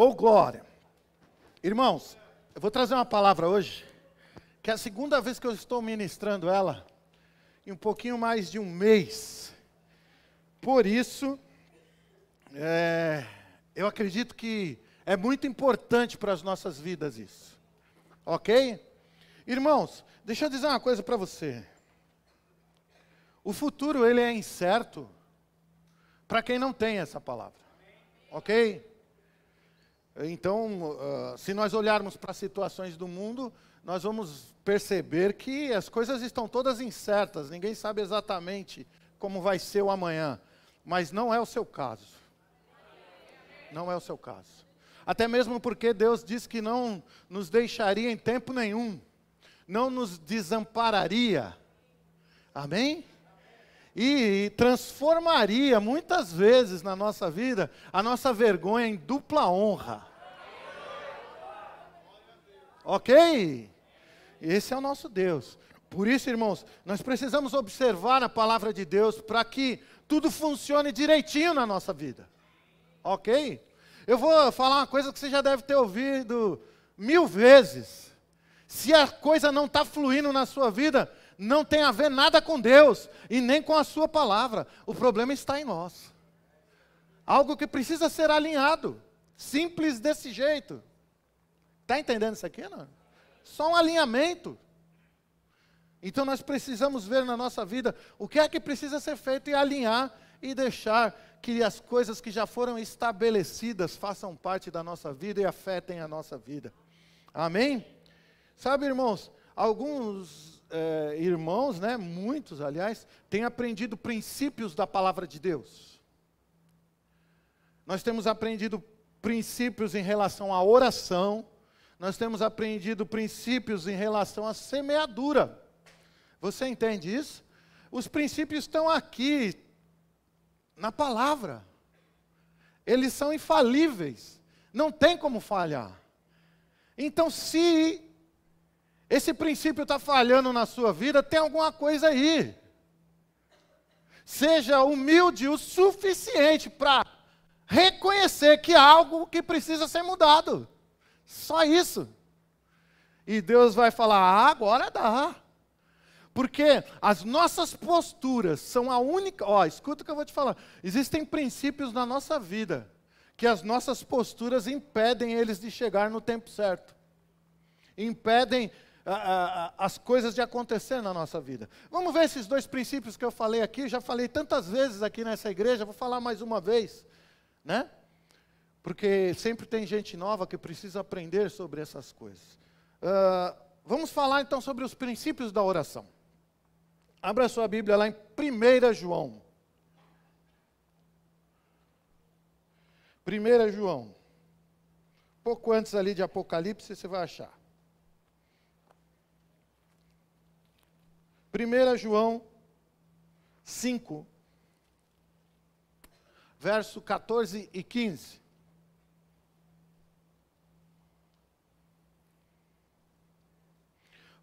Oh, glória. Irmãos, eu vou trazer uma palavra hoje, que é a segunda vez que eu estou ministrando ela, em um pouquinho mais de um mês. Por isso, eu acredito que é muito importante para as nossas vidas isso. Ok? Irmãos, deixa eu dizer uma coisa para você. O futuro, ele é incerto para quem não tem essa palavra. Ok? Então, se nós olharmos para as situações do mundo, nós vamos perceber que as coisas estão todas incertas. Ninguém sabe exatamente como vai ser o amanhã. Mas não é o seu caso. Não é o seu caso. Até mesmo porque Deus disse que não nos deixaria em tempo nenhum. Não nos desampararia. Amém? E transformaria muitas vezes na nossa vida a nossa vergonha em dupla honra. Ok? Esse é o nosso Deus. Por isso, irmãos, nós precisamos observar a palavra de Deus para que tudo funcione direitinho na nossa vida. Ok? Eu vou falar uma coisa que você já deve ter ouvido 1000 vezes. Se a coisa não está fluindo na sua vida, não tem a ver nada com Deus e nem com a sua palavra. O problema está em nós. Algo que precisa ser alinhado. Simples desse jeito. Está entendendo isso aqui, não? Só um alinhamento. Então nós precisamos ver na nossa vida o que é que precisa ser feito e alinhar e deixar que as coisas que já foram estabelecidas façam parte da nossa vida e afetem a nossa vida. Amém? Sabe, irmãos, alguns irmãos, né, muitos, aliás, têm aprendido princípios da palavra de Deus. Nós temos aprendido princípios em relação à oração, nós temos aprendido princípios em relação à semeadura. Você entende isso? Os princípios estão aqui, na palavra. Eles são infalíveis, não tem como falhar. Então, se esse princípio está falhando na sua vida, tem alguma coisa aí. Seja humilde o suficiente para reconhecer que há algo que precisa ser mudado. Só isso. E Deus vai falar, agora dá. Porque as nossas posturas são a única... escuta o que eu vou te falar. Existem princípios na nossa vida que as nossas posturas impedem eles de chegar no tempo certo. Impedem as coisas de acontecer na nossa vida. Vamos ver esses dois princípios que eu falei aqui. Já falei tantas vezes aqui nessa igreja, vou falar mais uma vez, né? Porque sempre tem gente nova que precisa aprender sobre essas coisas. Vamos falar então sobre os princípios da oração. Abra a sua Bíblia lá em 1 João. 1 João. Pouco antes ali de Apocalipse você vai achar. 1 João 5, verso 14 e 15.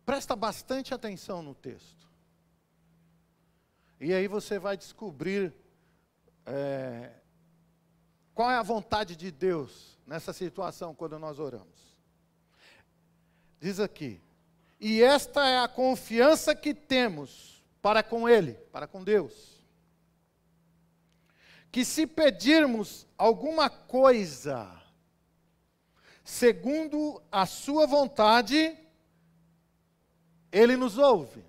Presta bastante atenção no texto. E aí você vai descobrir qual é a vontade de Deus nessa situação quando nós oramos. Diz aqui, e esta é a confiança que temos para com Ele, para com Deus, que se pedirmos alguma coisa segundo a sua vontade, Ele nos ouve.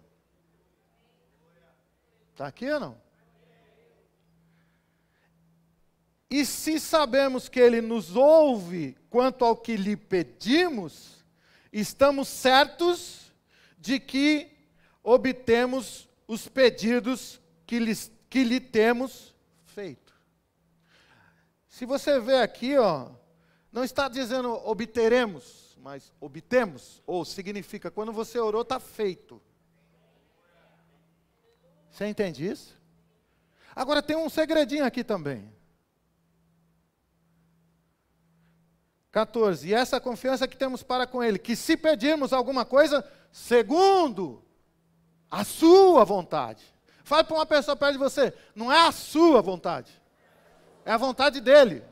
Está aqui ou não? E se sabemos que Ele nos ouve quanto ao que lhe pedimos, estamos certos de que obtemos os pedidos que lhe temos feito. Se você ver aqui, não está dizendo obteremos, mas obtemos, ou significa quando você orou está feito. Você entende isso? Agora tem um segredinho aqui também. 14. E essa confiança que temos para com Ele, que se pedirmos alguma coisa, segundo a sua vontade. Fale para uma pessoa perto de você, não é a sua vontade, é a vontade dEle.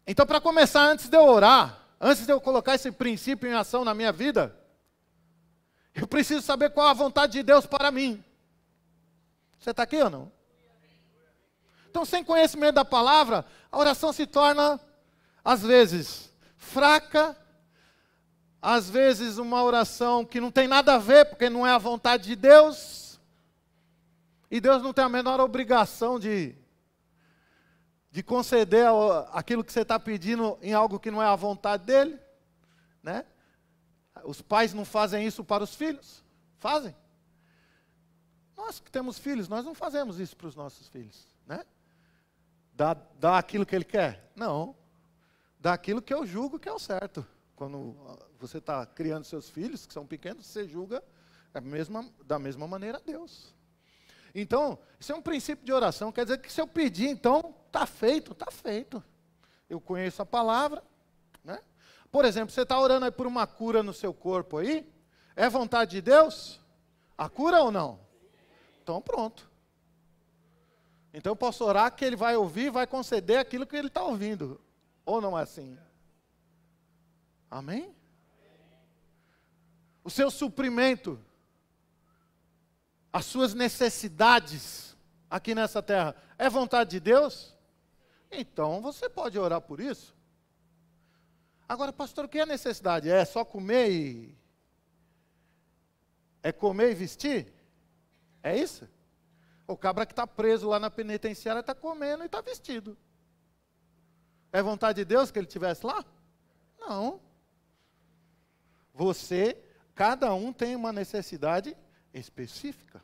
Então, para começar, antes de eu orar, antes de eu colocar esse princípio em ação na minha vida, eu preciso saber qual a vontade de Deus para mim. Você está aqui ou não? Então, sem conhecimento da palavra, a oração se torna, às vezes, fraca, às vezes uma oração que não tem nada a ver, porque não é a vontade de Deus, e Deus não tem a menor obrigação de conceder aquilo que você está pedindo em algo que não é a vontade dele, né? Os pais não fazem isso para os filhos, fazem. Nós que temos filhos, nós não fazemos isso para os nossos filhos, né? Dá aquilo que ele quer? Não. Dá aquilo que eu julgo que é o certo. Quando você está criando seus filhos, que são pequenos, você julga da mesma maneira a Deus. Então, isso é um princípio de oração, quer dizer que se eu pedir, então, está feito, está feito. Eu conheço a palavra, né? Por exemplo, você está orando aí por uma cura no seu corpo aí, é vontade de Deus? A cura ou não? Então pronto. Então eu posso orar que Ele vai ouvir, vai conceder aquilo que Ele está ouvindo. Ou não é assim? Amém? O seu suprimento, as suas necessidades aqui nessa terra, é vontade de Deus? Então você pode orar por isso. Agora, pastor, o que é necessidade? É só comer e... É comer e vestir? É isso? O cabra que está preso lá na penitenciária está comendo e está vestido. É vontade de Deus que ele estivesse lá? Não. Cada um tem uma necessidade específica,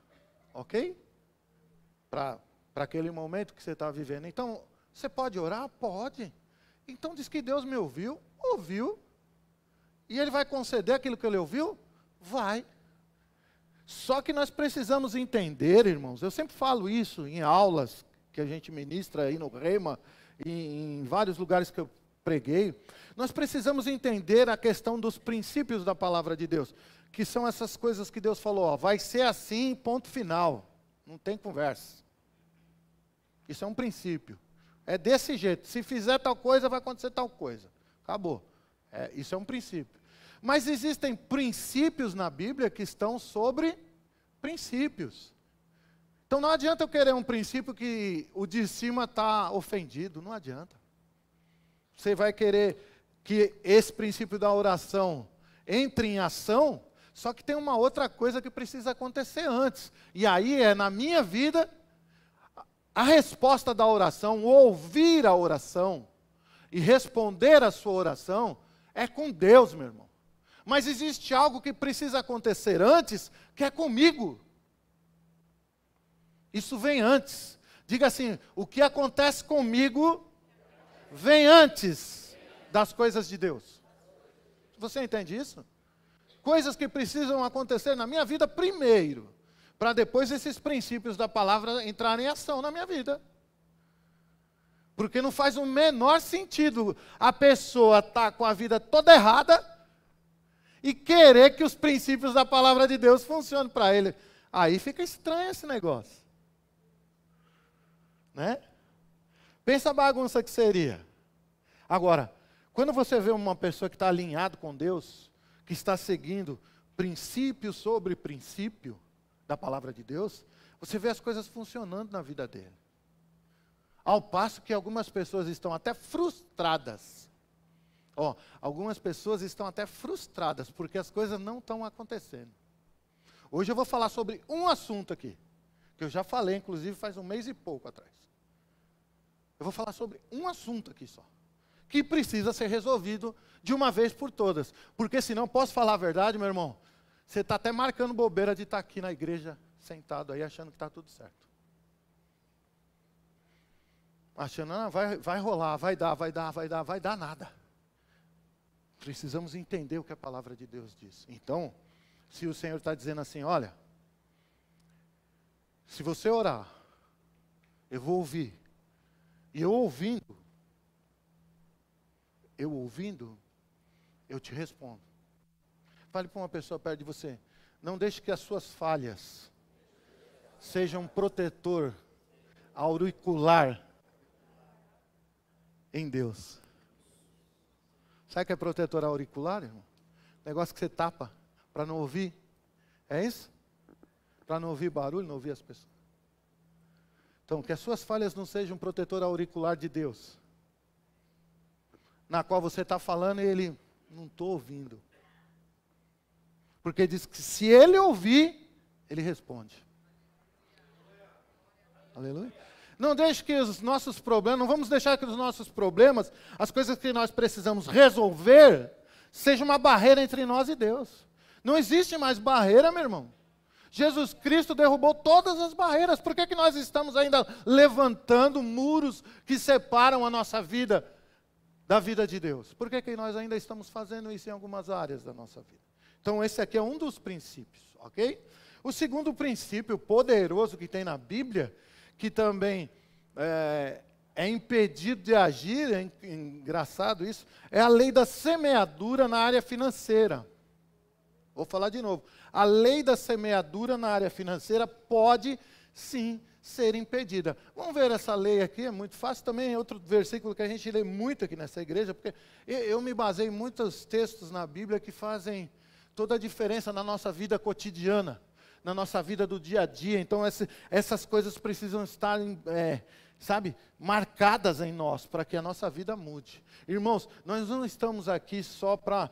ok? Para aquele momento que você está vivendo. Então, você pode orar? Pode. Então diz que Deus me ouviu, e Ele vai conceder aquilo que Ele ouviu? Vai. Só que nós precisamos entender, irmãos, eu sempre falo isso em aulas que a gente ministra aí no Rema, em vários lugares que eu preguei, nós precisamos entender a questão dos princípios da palavra de Deus, que são essas coisas que Deus falou, ó, vai ser assim, ponto final, não tem conversa. Isso é um princípio, é desse jeito, se fizer tal coisa, vai acontecer tal coisa, acabou, isso é um princípio. Mas existem princípios na Bíblia que estão sobre princípios. Então não adianta eu querer um princípio que o de cima está ofendido, não adianta. Você vai querer que esse princípio da oração entre em ação, só que tem uma outra coisa que precisa acontecer antes. E aí é na minha vida, a resposta da oração, ouvir a oração e responder a sua oração, é com Deus, meu irmão. Mas existe algo que precisa acontecer antes, que é comigo. Isso vem antes. Diga assim, o que acontece comigo vem antes das coisas de Deus. Você entende isso? Coisas que precisam acontecer na minha vida primeiro, para depois esses princípios da palavra entrarem em ação na minha vida. Porque não faz o menor sentido a pessoa estar com a vida toda errada e querer que os princípios da palavra de Deus funcionem para ele. Aí fica estranho esse negócio. Né? Pensa a bagunça que seria. Agora, quando você vê uma pessoa que está alinhado com Deus, que está seguindo princípio sobre princípio da palavra de Deus, você vê as coisas funcionando na vida dele. Ao passo que algumas pessoas estão até frustradas. Algumas pessoas estão até frustradas porque as coisas não estão acontecendo. Hoje eu vou falar sobre um assunto aqui, que eu já falei, inclusive, faz um mês e pouco atrás. Eu vou falar sobre um assunto aqui só, que precisa ser resolvido de uma vez por todas. Porque senão, posso falar a verdade, meu irmão? Você está até marcando bobeira de estar aqui na igreja, sentado aí, achando que está tudo certo. Achando, vai rolar, vai dar nada. Precisamos entender o que a palavra de Deus diz. Então, se o Senhor está dizendo assim, olha, se você orar, eu vou ouvir. E eu ouvindo, eu te respondo. Fale para uma pessoa perto de você, não deixe que as suas falhas sejam um protetor auricular em Deus. Sabe o que é protetor auricular, irmão? Negócio que você tapa para não ouvir. É isso? Para não ouvir barulho, não ouvir as pessoas. Então, que as suas falhas não sejam um protetor auricular de Deus, na qual você está falando e ele, não estou ouvindo. Porque diz que se ele ouvir, ele responde. Aleluia. Não deixe que os nossos problemas, não vamos deixar que os nossos problemas, as coisas que nós precisamos resolver, seja uma barreira entre nós e Deus. Não existe mais barreira, meu irmão. Jesus Cristo derrubou todas as barreiras. Por que nós estamos ainda levantando muros que separam a nossa vida da vida de Deus? Por que nós ainda estamos fazendo isso em algumas áreas da nossa vida? Então esse aqui é um dos princípios, ok? O segundo princípio poderoso que tem na Bíblia, que também é impedido de agir, é engraçado isso, é a lei da semeadura na área financeira. Vou falar de novo. A lei da semeadura na área financeira pode, sim, ser impedida. Vamos ver essa lei aqui, é muito fácil. Também é outro versículo que a gente lê muito aqui nessa igreja, porque eu me baseei em muitos textos na Bíblia que fazem toda a diferença na nossa vida cotidiana, na nossa vida do dia a dia. Então, essas coisas precisam estar, marcadas em nós, para que a nossa vida mude. Irmãos, nós não estamos aqui só para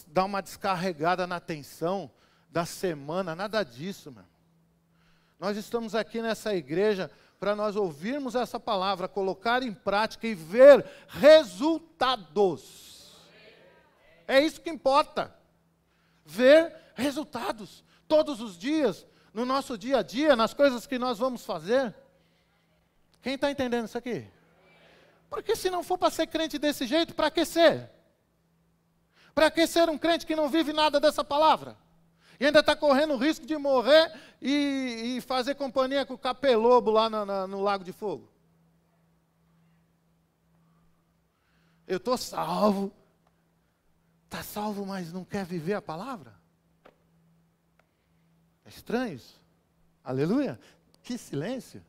dar uma descarregada na tensão da semana, nada disso, meu. Nós estamos aqui nessa igreja para nós ouvirmos essa palavra, colocar em prática e ver resultados. É isso que importa. Ver resultados todos os dias, no nosso dia a dia, nas coisas que nós vamos fazer. Quem está entendendo isso aqui? Porque se não for para ser crente desse jeito, para que ser? Para que ser um crente que não vive nada dessa palavra? E ainda está correndo o risco de morrer e fazer companhia com o capelobo lá no Lago de Fogo? Eu estou salvo. Está salvo, mas não quer viver a palavra? É estranho isso. Aleluia. Que silêncio.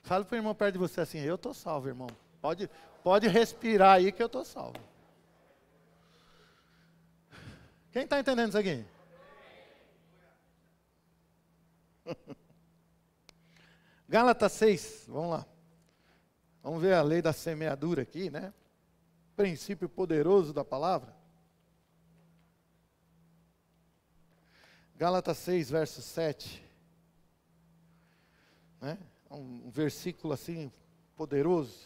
Fala para o irmão perto de você assim, eu estou salvo, irmão. Pode respirar aí que eu estou salvo. Quem está entendendo isso aqui? Gálatas 6, vamos lá. Vamos ver a lei da semeadura aqui, né? Princípio poderoso da palavra. Gálatas 6, verso 7. Né? Um versículo assim, poderoso.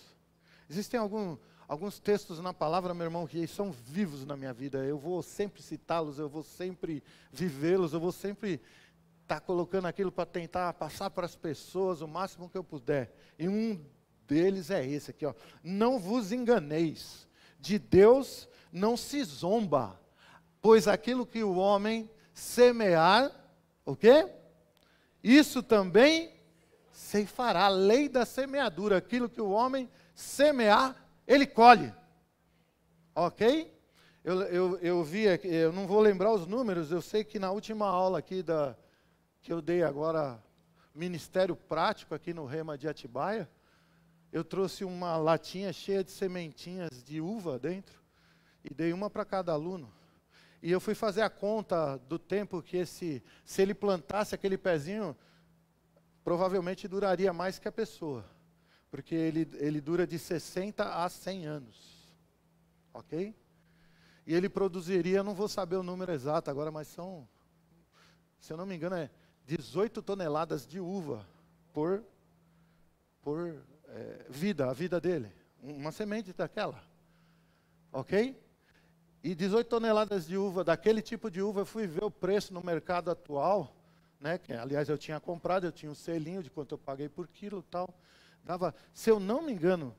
Existem alguns textos na palavra, meu irmão, que são vivos na minha vida. Eu vou sempre citá-los, eu vou sempre vivê-los, eu vou sempre estar colocando aquilo para tentar passar para as pessoas o máximo que eu puder. E um deles é esse aqui, ó. Não vos enganeis, de Deus não se zomba, pois aquilo que o homem semear, o quê? Isso também ceifará. A lei da semeadura, aquilo que o homem semear, ele colhe. Ok? Eu vi aqui, eu não vou lembrar os números, eu sei que na última aula aqui que eu dei agora, Ministério Prático aqui no Rema de Atibaia, eu trouxe uma latinha cheia de sementinhas de uva dentro, e dei uma para cada aluno. E eu fui fazer a conta do tempo que se ele plantasse aquele pezinho, provavelmente duraria mais que a pessoa. Porque ele dura de 60 a 100 anos. Ok? E ele produziria, não vou saber o número exato agora, mas são, se eu não me engano, 18 toneladas de uva por vida, a vida dele. Uma semente daquela. Ok? E 18 toneladas de uva, daquele tipo de uva, eu fui ver o preço no mercado atual, né? Que, aliás, eu tinha comprado, eu tinha um selinho de quanto eu paguei por quilo e tal. Dava, se eu não me engano,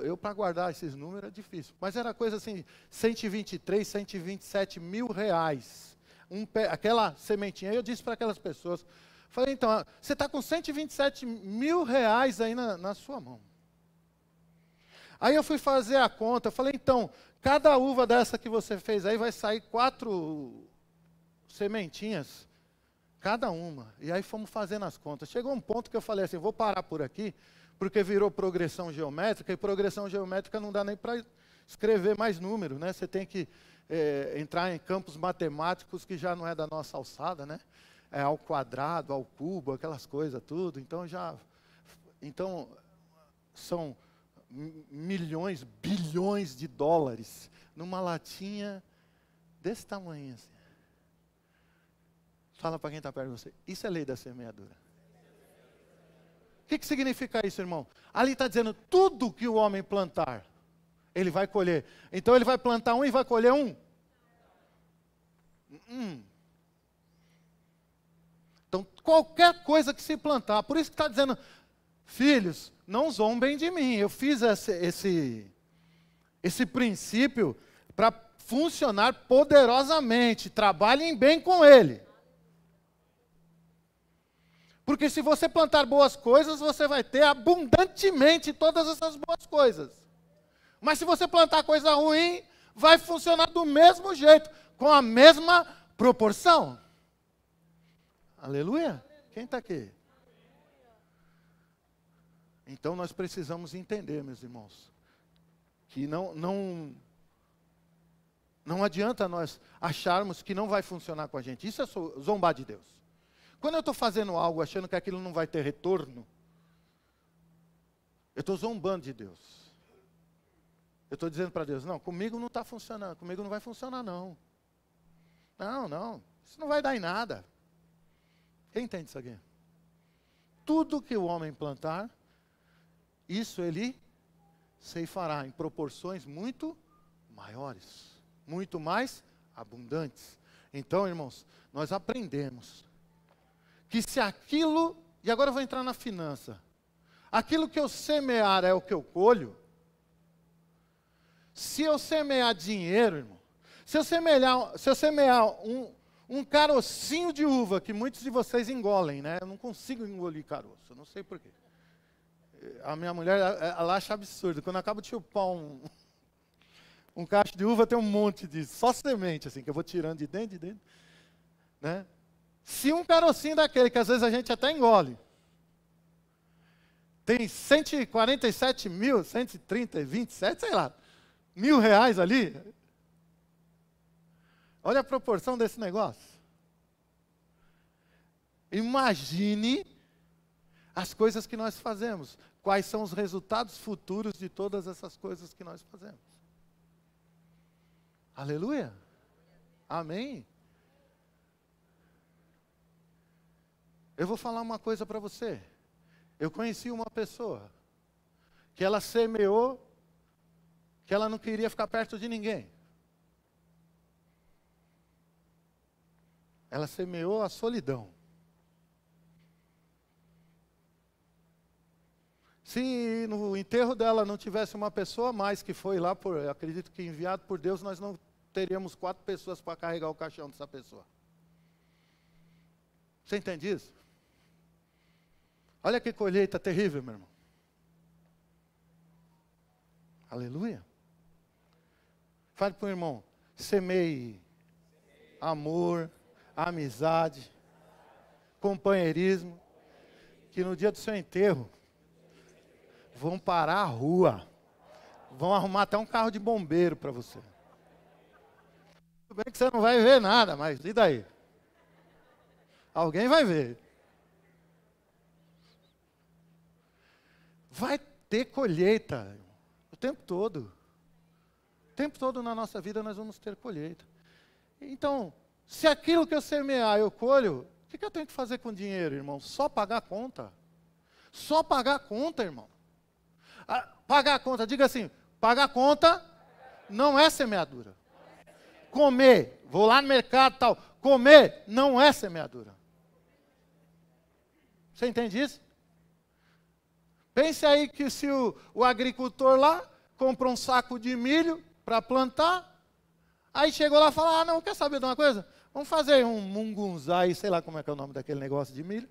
eu para guardar esses números é difícil, mas era coisa assim, 123, 127 mil reais. Aquela sementinha, eu disse para aquelas pessoas, falei, então, você está com 127 mil reais aí na sua mão. Aí eu fui fazer a conta, falei, então, cada uva dessa que você fez aí vai sair 4 sementinhas, cada uma. E aí fomos fazendo as contas. Chegou um ponto que eu falei assim, vou parar por aqui, porque virou progressão geométrica, e progressão geométrica não dá nem para escrever mais número, né? Você tem que entrar em campos matemáticos que já não é da nossa alçada, né? É ao quadrado, ao cubo, aquelas coisas tudo. Então são milhões, bilhões de dólares numa latinha desse tamanho assim. Fala para quem está perto de você. Isso é lei da semeadura. O que significa isso, irmão? Ali está dizendo, tudo que o homem plantar, ele vai colher. Então ele vai plantar um e vai colher um? Então qualquer coisa que se plantar, por isso que está dizendo, filhos, não zombem de mim. Eu fiz esse princípio para funcionar poderosamente. Trabalhem bem com ele. Porque se você plantar boas coisas, você vai ter abundantemente todas essas boas coisas. Mas se você plantar coisa ruim, vai funcionar do mesmo jeito, com a mesma proporção. Aleluia? Quem está aqui? Então nós precisamos entender, meus irmãos, que não adianta nós acharmos que não vai funcionar com a gente. Isso é zombar de Deus. Quando eu estou fazendo algo achando que aquilo não vai ter retorno, eu estou zombando de Deus. Eu estou dizendo para Deus, não, comigo não está funcionando, comigo não vai funcionar não. Não, isso não vai dar em nada. Quem entende isso aqui? Tudo que o homem plantar, isso ele ceifará em proporções muito maiores, muito mais abundantes. Então, irmãos, nós aprendemos que se aquilo, e agora eu vou entrar na finança, aquilo que eu semear é o que eu colho. Se eu semear dinheiro, irmão, se eu semear um carocinho de uva, que muitos de vocês engolem, né? Eu não consigo engolir caroço, eu não sei porquê. A minha mulher, ela acha absurdo. Quando eu acabo de chupar um cacho de uva, tem um monte de, só semente, assim, que eu vou tirando de dentro, né? Se um carocinho daquele, que às vezes a gente até engole, tem 147 mil, 130, 27, sei lá, R$1.000 ali. Olha a proporção desse negócio. Imagine as coisas que nós fazemos. Quais são os resultados futuros de todas essas coisas que nós fazemos. Aleluia. Amém. Eu vou falar uma coisa para você. Eu conheci uma pessoa que ela semeou que ela não queria ficar perto de ninguém. Ela semeou a solidão. Se no enterro dela não tivesse uma pessoa a mais que foi lá, eu acredito que enviado por Deus, nós não teríamos 4 pessoas para carregar o caixão dessa pessoa. Você entende isso? Olha que colheita terrível, meu irmão. Aleluia. Fale para o irmão, semeie amor, amizade, companheirismo, que no dia do seu enterro vão parar a rua, vão arrumar até um carro de bombeiro para você. Tudo bem que você não vai ver nada, mas e daí? Alguém vai ver. Vai ter colheita o tempo todo. O tempo todo na nossa vida nós vamos ter colheita. Então, se aquilo que eu semear eu colho, o que eu tenho que fazer com o dinheiro, irmão? Só pagar a conta. Só pagar a conta, irmão. Pagar a conta, diga assim, pagar a conta não é semeadura. Comer, vou lá no mercado e tal, comer não é semeadura. Você entende isso? Pense aí que se o agricultor lá comprou um saco de milho para plantar, aí chegou lá e falou, não, quer saber de uma coisa? Vamos fazer um mungunzai, sei lá como é que é o nome daquele negócio de milho,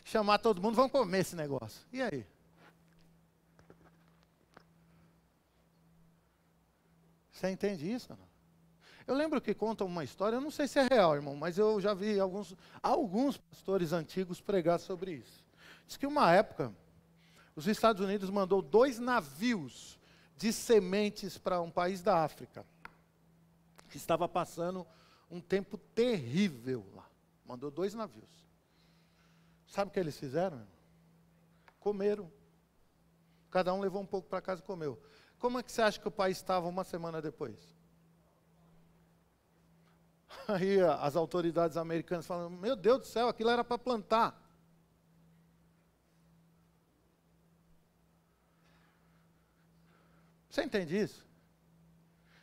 chamar todo mundo, vamos comer esse negócio. E aí? Você entende isso? Não? Eu lembro que conta uma história, eu não sei se é real, irmão, mas eu já vi alguns pastores antigos pregar sobre isso. Diz que uma época, os Estados Unidos mandou 2 navios de sementes para um país da África, que estava passando um tempo terrível lá. Mandou 2 navios. Sabe o que eles fizeram? Comeram. Cada um levou um pouco para casa e comeu. Como é que você acha que o país estava uma semana depois? Aí as autoridades americanas falam, meu Deus do céu, aquilo era para plantar. Você entende isso?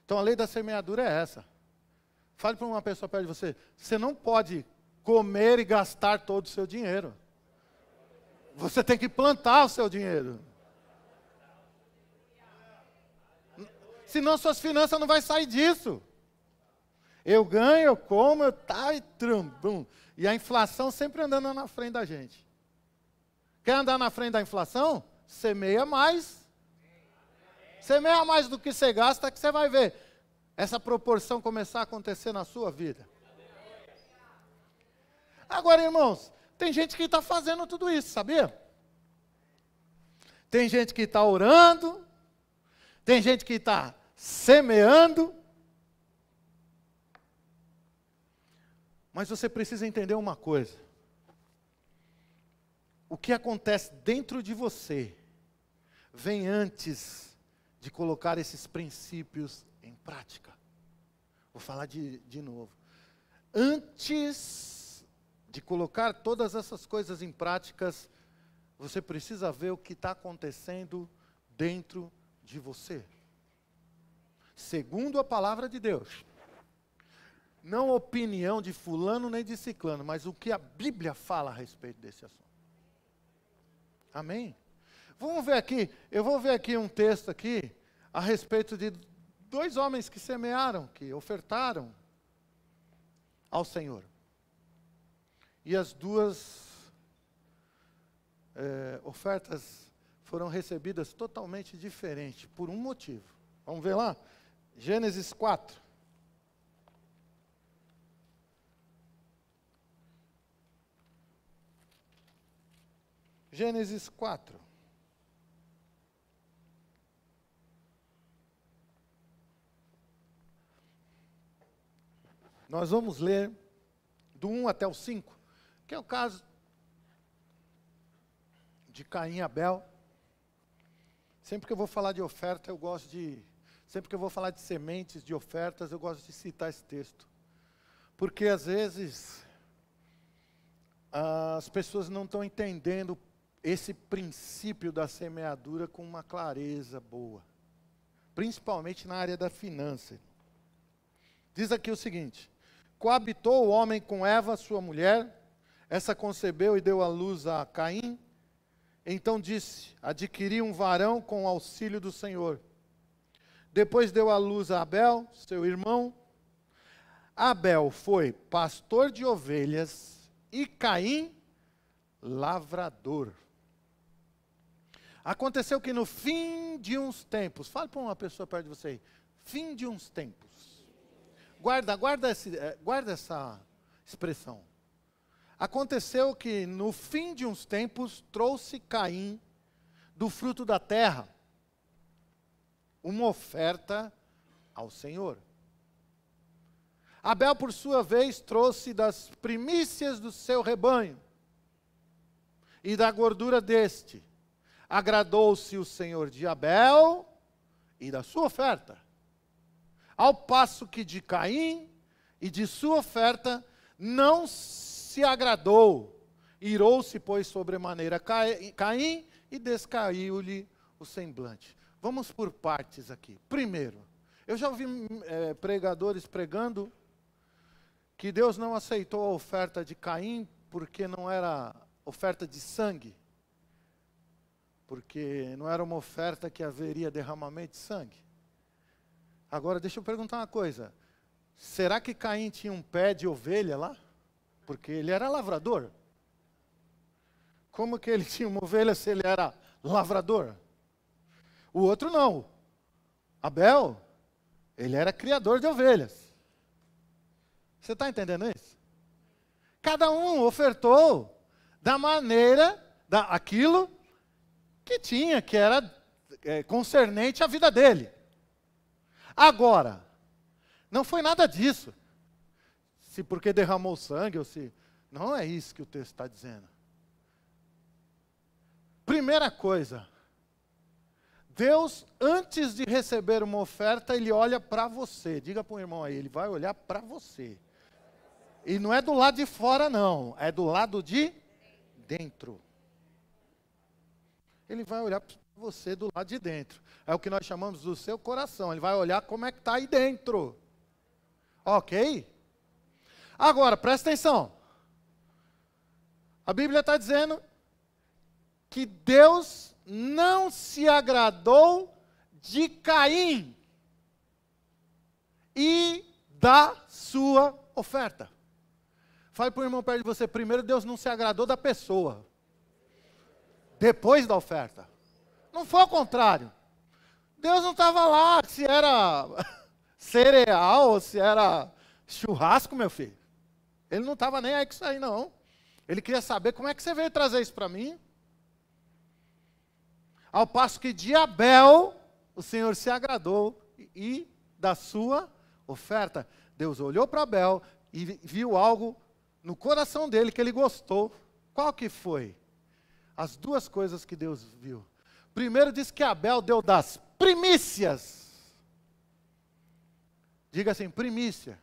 Então a lei da semeadura é essa. Fale para uma pessoa perto de você, você não pode comer e gastar todo o seu dinheiro. Você tem que plantar o seu dinheiro. Senão suas finanças não vão sair disso. Eu ganho, eu como, eu tal e trum. E a inflação sempre andando na frente da gente. Quer andar na frente da inflação? Semeia mais. Semeia mais do que você gasta, que você vai ver essa proporção começar a acontecer na sua vida. Agora, irmãos, tem gente que está fazendo tudo isso, sabia? Tem gente que está orando, tem gente que está semeando. Mas você precisa entender uma coisa. O que acontece dentro de você vem antes de colocar esses princípios em prática. Vou falar de novo. Antes de colocar todas essas coisas em práticas, você precisa ver o que está acontecendo dentro de você. Segundo a palavra de Deus. Não opinião de fulano nem de ciclano, mas o que a Bíblia fala a respeito desse assunto. Amém? Vamos ver aqui, eu vou ver aqui um texto aqui, a respeito de 2 homens que semearam, que ofertaram ao Senhor. E as 2 ofertas foram recebidas totalmente diferentes, por um motivo. Vamos ver lá? Gênesis 4. Gênesis 4. Nós vamos ler do 1 até o 5, que é o caso de Caim e Abel. Sempre que eu vou falar de oferta, sempre que eu vou falar de sementes, de ofertas, eu gosto de citar esse texto. Porque às vezes as pessoas não estão entendendo esse princípio da semeadura com uma clareza boa. Principalmente na área da finança. Diz aqui o seguinte: coabitou o homem com Eva, sua mulher, essa concebeu e deu à luz a Caim. Então disse, adquiri um varão com o auxílio do Senhor. Depois deu à luz a Abel, seu irmão. Abel foi pastor de ovelhas e Caim, lavrador. Aconteceu que no fim de uns tempos, fale para uma pessoa perto de você aí, fim de uns tempos. Guarda essa expressão. Aconteceu que no fim de uns tempos trouxe Caim do fruto da terra uma oferta ao Senhor. Abel, por sua vez, trouxe das primícias do seu rebanho e da gordura deste. Agradou-se o Senhor de Abel e da sua oferta. Ao passo que de Caim e de sua oferta não se agradou. Irou-se, pois, sobremaneira Caim e descaiu-lhe o semblante. Vamos por partes aqui. Primeiro, eu já ouvi pregadores pregando que Deus não aceitou a oferta de Caim porque não era oferta de sangue. Porque não era uma oferta que haveria derramamento de sangue. Agora, deixa eu perguntar uma coisa. Será que Caim tinha um pé de ovelha lá? Porque ele era lavrador. Como que ele tinha uma ovelha se ele era lavrador? O outro não. Abel, ele era criador de ovelhas. Você está entendendo isso? Cada um ofertou da maneira, aquilo que tinha, que era concernente à vida dele. Agora, não foi nada disso. Se porque derramou sangue ou se... Não é isso que o texto está dizendo. Primeira coisa, Deus, antes de receber uma oferta, Ele olha para você. Diga para o irmão aí, Ele vai olhar para você. E não é do lado de fora, não. É do lado de dentro. Ele vai olhar para você do lado de dentro. É o que nós chamamos do seu coração. Ele vai olhar como é que está aí dentro. Ok? Agora, presta atenção. A Bíblia está dizendo que Deus não se agradou de Caim e da sua oferta. Fale para o irmão perto de você, primeiro Deus não se agradou da pessoa, depois da oferta. Não foi ao contrário. Deus não estava lá se era cereal ou se era churrasco, meu filho. Ele não estava nem aí com isso aí, não. Ele queria saber como é que você veio trazer isso para mim. Ao passo que de Abel, o Senhor se agradou e da sua oferta. Deus olhou para Abel e viu algo no coração dele que ele gostou. Qual que foi? As duas coisas que Deus viu. Primeiro diz que Abel deu das primícias. Diga assim, primícia.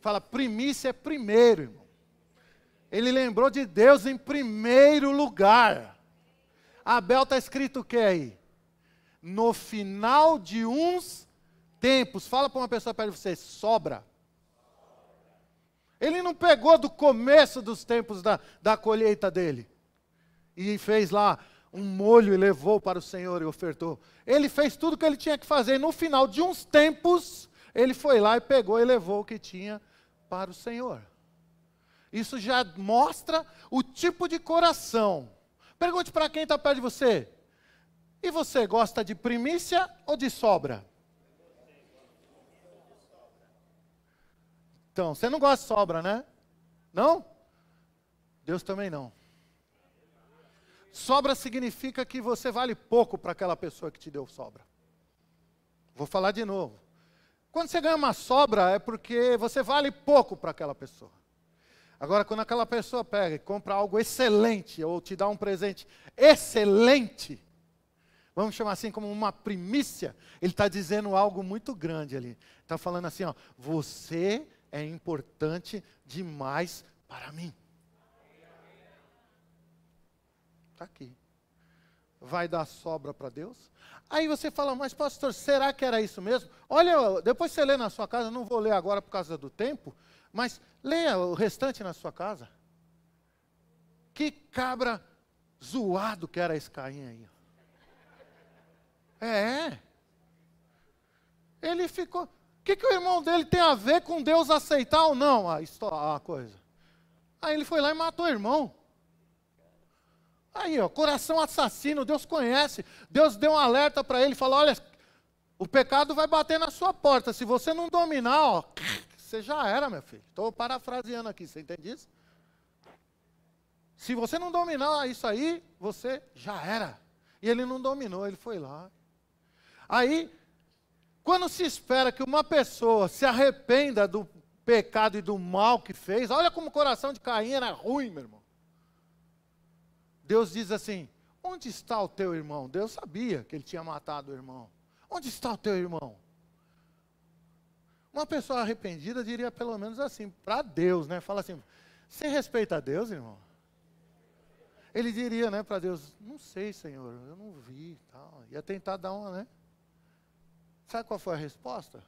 Fala, primícia é primeiro, irmão. Ele lembrou de Deus em primeiro lugar. Abel está escrito o que aí? No final de uns tempos. Fala para uma pessoa perto de você, sobra. Ele não pegou do começo dos tempos da colheita dele. E fez lá um molho e levou para o Senhor e ofertou. Ele fez tudo o que ele tinha que fazer. E no final de uns tempos, ele foi lá e pegou e levou o que tinha para o Senhor. Isso já mostra o tipo de coração. Pergunte para quem está perto de você. E você gosta de primícia ou de sobra? Então, você não gosta de sobra, né? Não? Deus também não. Sobra significa que você vale pouco para aquela pessoa que te deu sobra. Vou falar de novo. Quando você ganha uma sobra é porque você vale pouco para aquela pessoa. Agora, quando aquela pessoa pega e compra algo excelente, ou te dá um presente excelente, vamos chamar assim como uma primícia, ele está dizendo algo muito grande ali. Está falando assim, ó, você é importante demais para mim. Está aqui. Vai dar sobra para Deus? Aí você fala, mas pastor, será que era isso mesmo? Olha, depois você lê na sua casa, não vou ler agora por causa do tempo, mas leia o restante na sua casa. Que cabra zoado que era esse Caim aí. Ele ficou... O que o irmão dele tem a ver com Deus aceitar ou não a coisa? Aí ele foi lá e matou o irmão. Aí, ó, coração assassino, Deus conhece. Deus deu um alerta para ele, falou, olha, o pecado vai bater na sua porta. Se você não dominar, ó, você já era, meu filho. Estou parafraseando aqui, você entende isso? Se você não dominar isso aí, você já era. E ele não dominou, ele foi lá. Aí, quando se espera que uma pessoa se arrependa do pecado e do mal que fez, olha como o coração de Caim era ruim, meu irmão. Deus diz assim, onde está o teu irmão? Deus sabia que ele tinha matado o irmão. Onde está o teu irmão? Uma pessoa arrependida diria pelo menos assim, para Deus, né? Fala assim, você respeita a Deus, irmão? Ele diria, né, para Deus, não sei, Senhor, eu não vi, tal. Ia tentar dar uma, né? Sabe qual foi a resposta?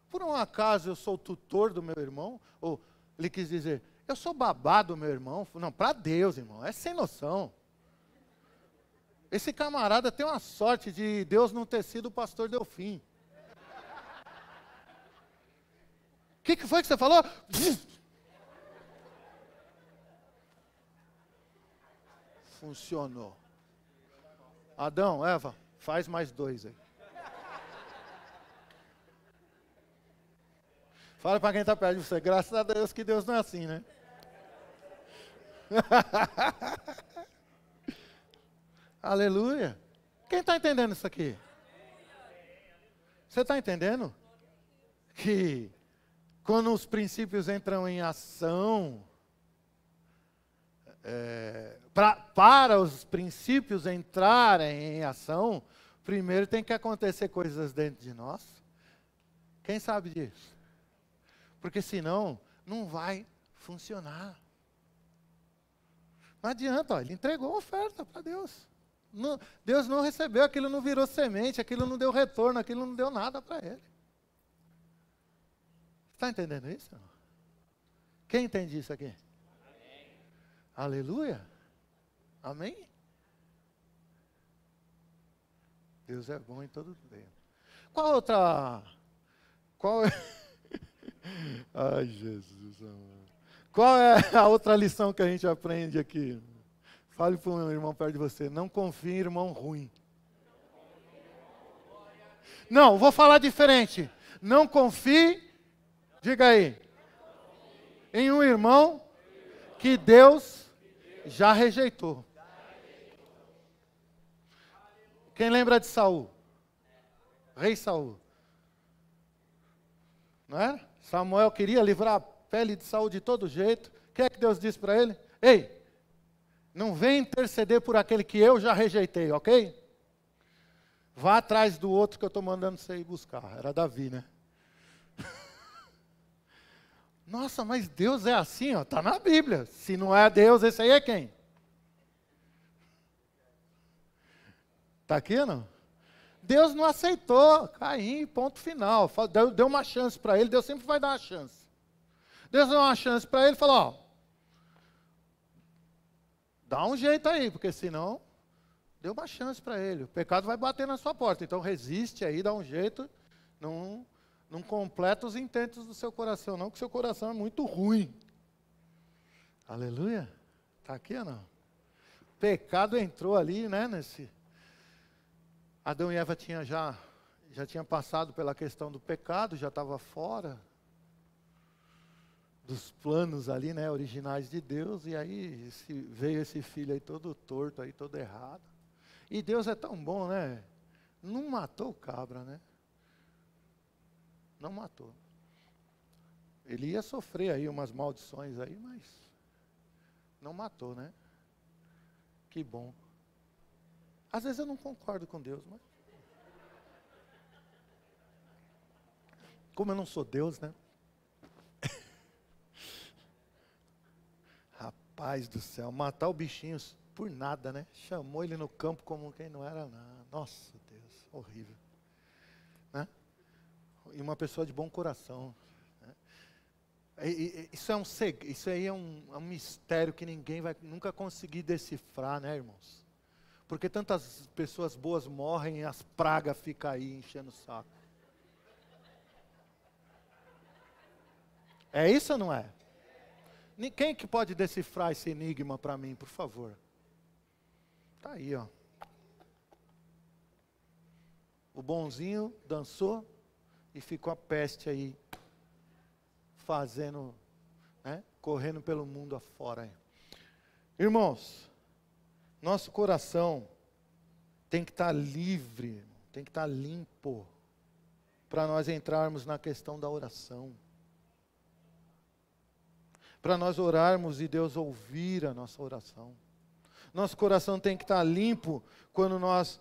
Por um acaso eu sou o tutor do meu irmão? Ou ele quis dizer, eu sou babá do meu irmão? Não, para Deus, irmão, é sem noção. Esse camarada tem uma sorte de Deus não ter sido o pastor Delfim. O que foi que você falou? Funcionou. Adão, Eva, faz mais 2 aí. Fala para quem está perto de você, graças a Deus que Deus não é assim, né? Aleluia. Quem está entendendo isso aqui? Você está entendendo? Que quando os princípios entram em ação, para os princípios entrarem em ação, primeiro tem que acontecer coisas dentro de nós. Quem sabe disso? Porque senão não vai funcionar. Não adianta, ó, ele entregou a oferta para Deus. Não, Deus não recebeu, aquilo não virou semente, aquilo não deu retorno, aquilo não deu nada para ele. Está entendendo isso? Quem entende isso aqui? Amém. Aleluia. Amém? Deus é bom em todo tempo. Ai, Jesus amado. Qual é a outra lição que a gente aprende aqui? Fale para um irmão perto de você. Não confie em irmão ruim. Não, vou falar diferente. Não confie, diga aí, em um irmão que Deus já rejeitou. Quem lembra de Saul? Rei Saul. Não é? Samuel queria livrar a pele de Saul de todo jeito. O que é que Deus disse para ele? Ei, não vem interceder por aquele que eu já rejeitei, ok? Vá atrás do outro que eu estou mandando você ir buscar. Era Davi, né? Nossa, mas Deus é assim, ó, está na Bíblia. Se não é Deus, esse aí é quem? Está aqui ou não? Deus não aceitou Caim, ponto final. Deu uma chance para ele, Deus sempre vai dar uma chance. Deus deu uma chance para ele e falou, ó, dá um jeito aí, porque senão, deu uma chance para ele. O pecado vai bater na sua porta, então resiste aí, dá um jeito, não completa os intentos do seu coração, não, porque seu coração é muito ruim. Aleluia. Está aqui ou não? O pecado entrou ali, né, Adão e Eva já tinham passado pela questão do pecado, já estava fora dos planos ali, né, originais de Deus, e aí veio esse filho aí todo torto, aí todo errado. E Deus é tão bom, né? Não matou o cabra, né? Não matou. Ele ia sofrer aí umas maldições aí, mas não matou, né? Que bom. Às vezes eu não concordo com Deus, mas como eu não sou Deus, né? Rapaz do céu, matar o bichinho por nada, né? Chamou ele no campo como quem não era nada. Nossa Deus, horrível. Né? E uma pessoa de bom coração. Né? Isso aí é um mistério que ninguém vai nunca conseguir decifrar, né, irmãos? Porque tantas pessoas boas morrem e as pragas ficam aí enchendo o saco. É isso ou não é? Quem que pode decifrar esse enigma para mim, por favor? Está aí, ó. O bonzinho dançou e ficou a peste aí, fazendo, né, correndo pelo mundo afora. Aí. Irmãos, nosso coração tem que estar livre, tem que estar limpo, para nós entrarmos na questão da oração. Para nós orarmos e Deus ouvir a nossa oração. Nosso coração tem que estar limpo quando nós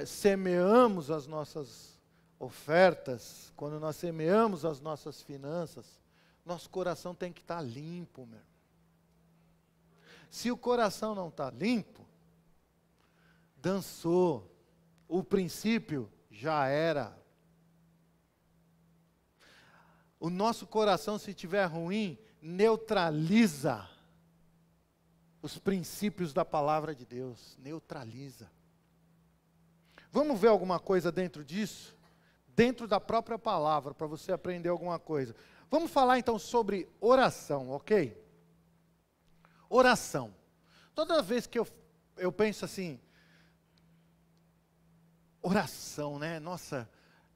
semeamos as nossas ofertas, quando nós semeamos as nossas finanças. Nosso coração tem que estar limpo, meu. Se o coração não está limpo, dançou, o princípio já era. O nosso coração, se estiver ruim, neutraliza os princípios da palavra de Deus, neutraliza. Vamos ver alguma coisa dentro disso? Dentro da própria palavra, para você aprender alguma coisa. Vamos falar então sobre oração, ok? Oração. Toda vez que eu penso assim, oração, né? Nossa,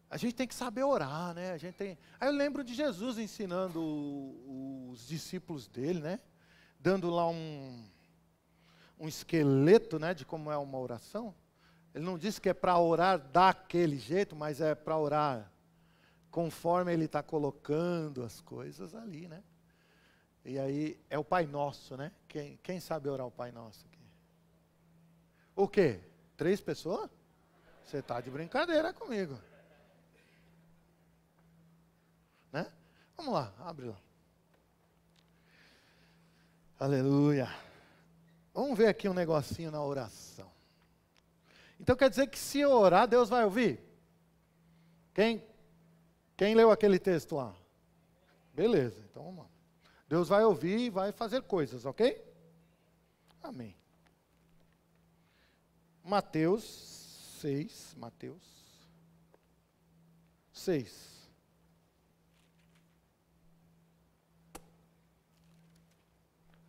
a gente tem que saber orar, né? Aí eu lembro de Jesus ensinando os discípulos dele, né? Dando lá um esqueleto, né? De como é uma oração. Ele não disse que é para orar daquele jeito, mas é para orar conforme ele está colocando as coisas ali, né? E aí é o Pai Nosso, né? Quem sabe orar o Pai Nosso aqui? O quê? 3 pessoas? Você está de brincadeira comigo. Né? Vamos lá, abre lá. Aleluia. Vamos ver aqui um negocinho na oração. Então quer dizer que se eu orar, Deus vai ouvir? Quem leu aquele texto lá? Beleza, então vamos lá. Deus vai ouvir e vai fazer coisas, ok? Amém. Mateus 6.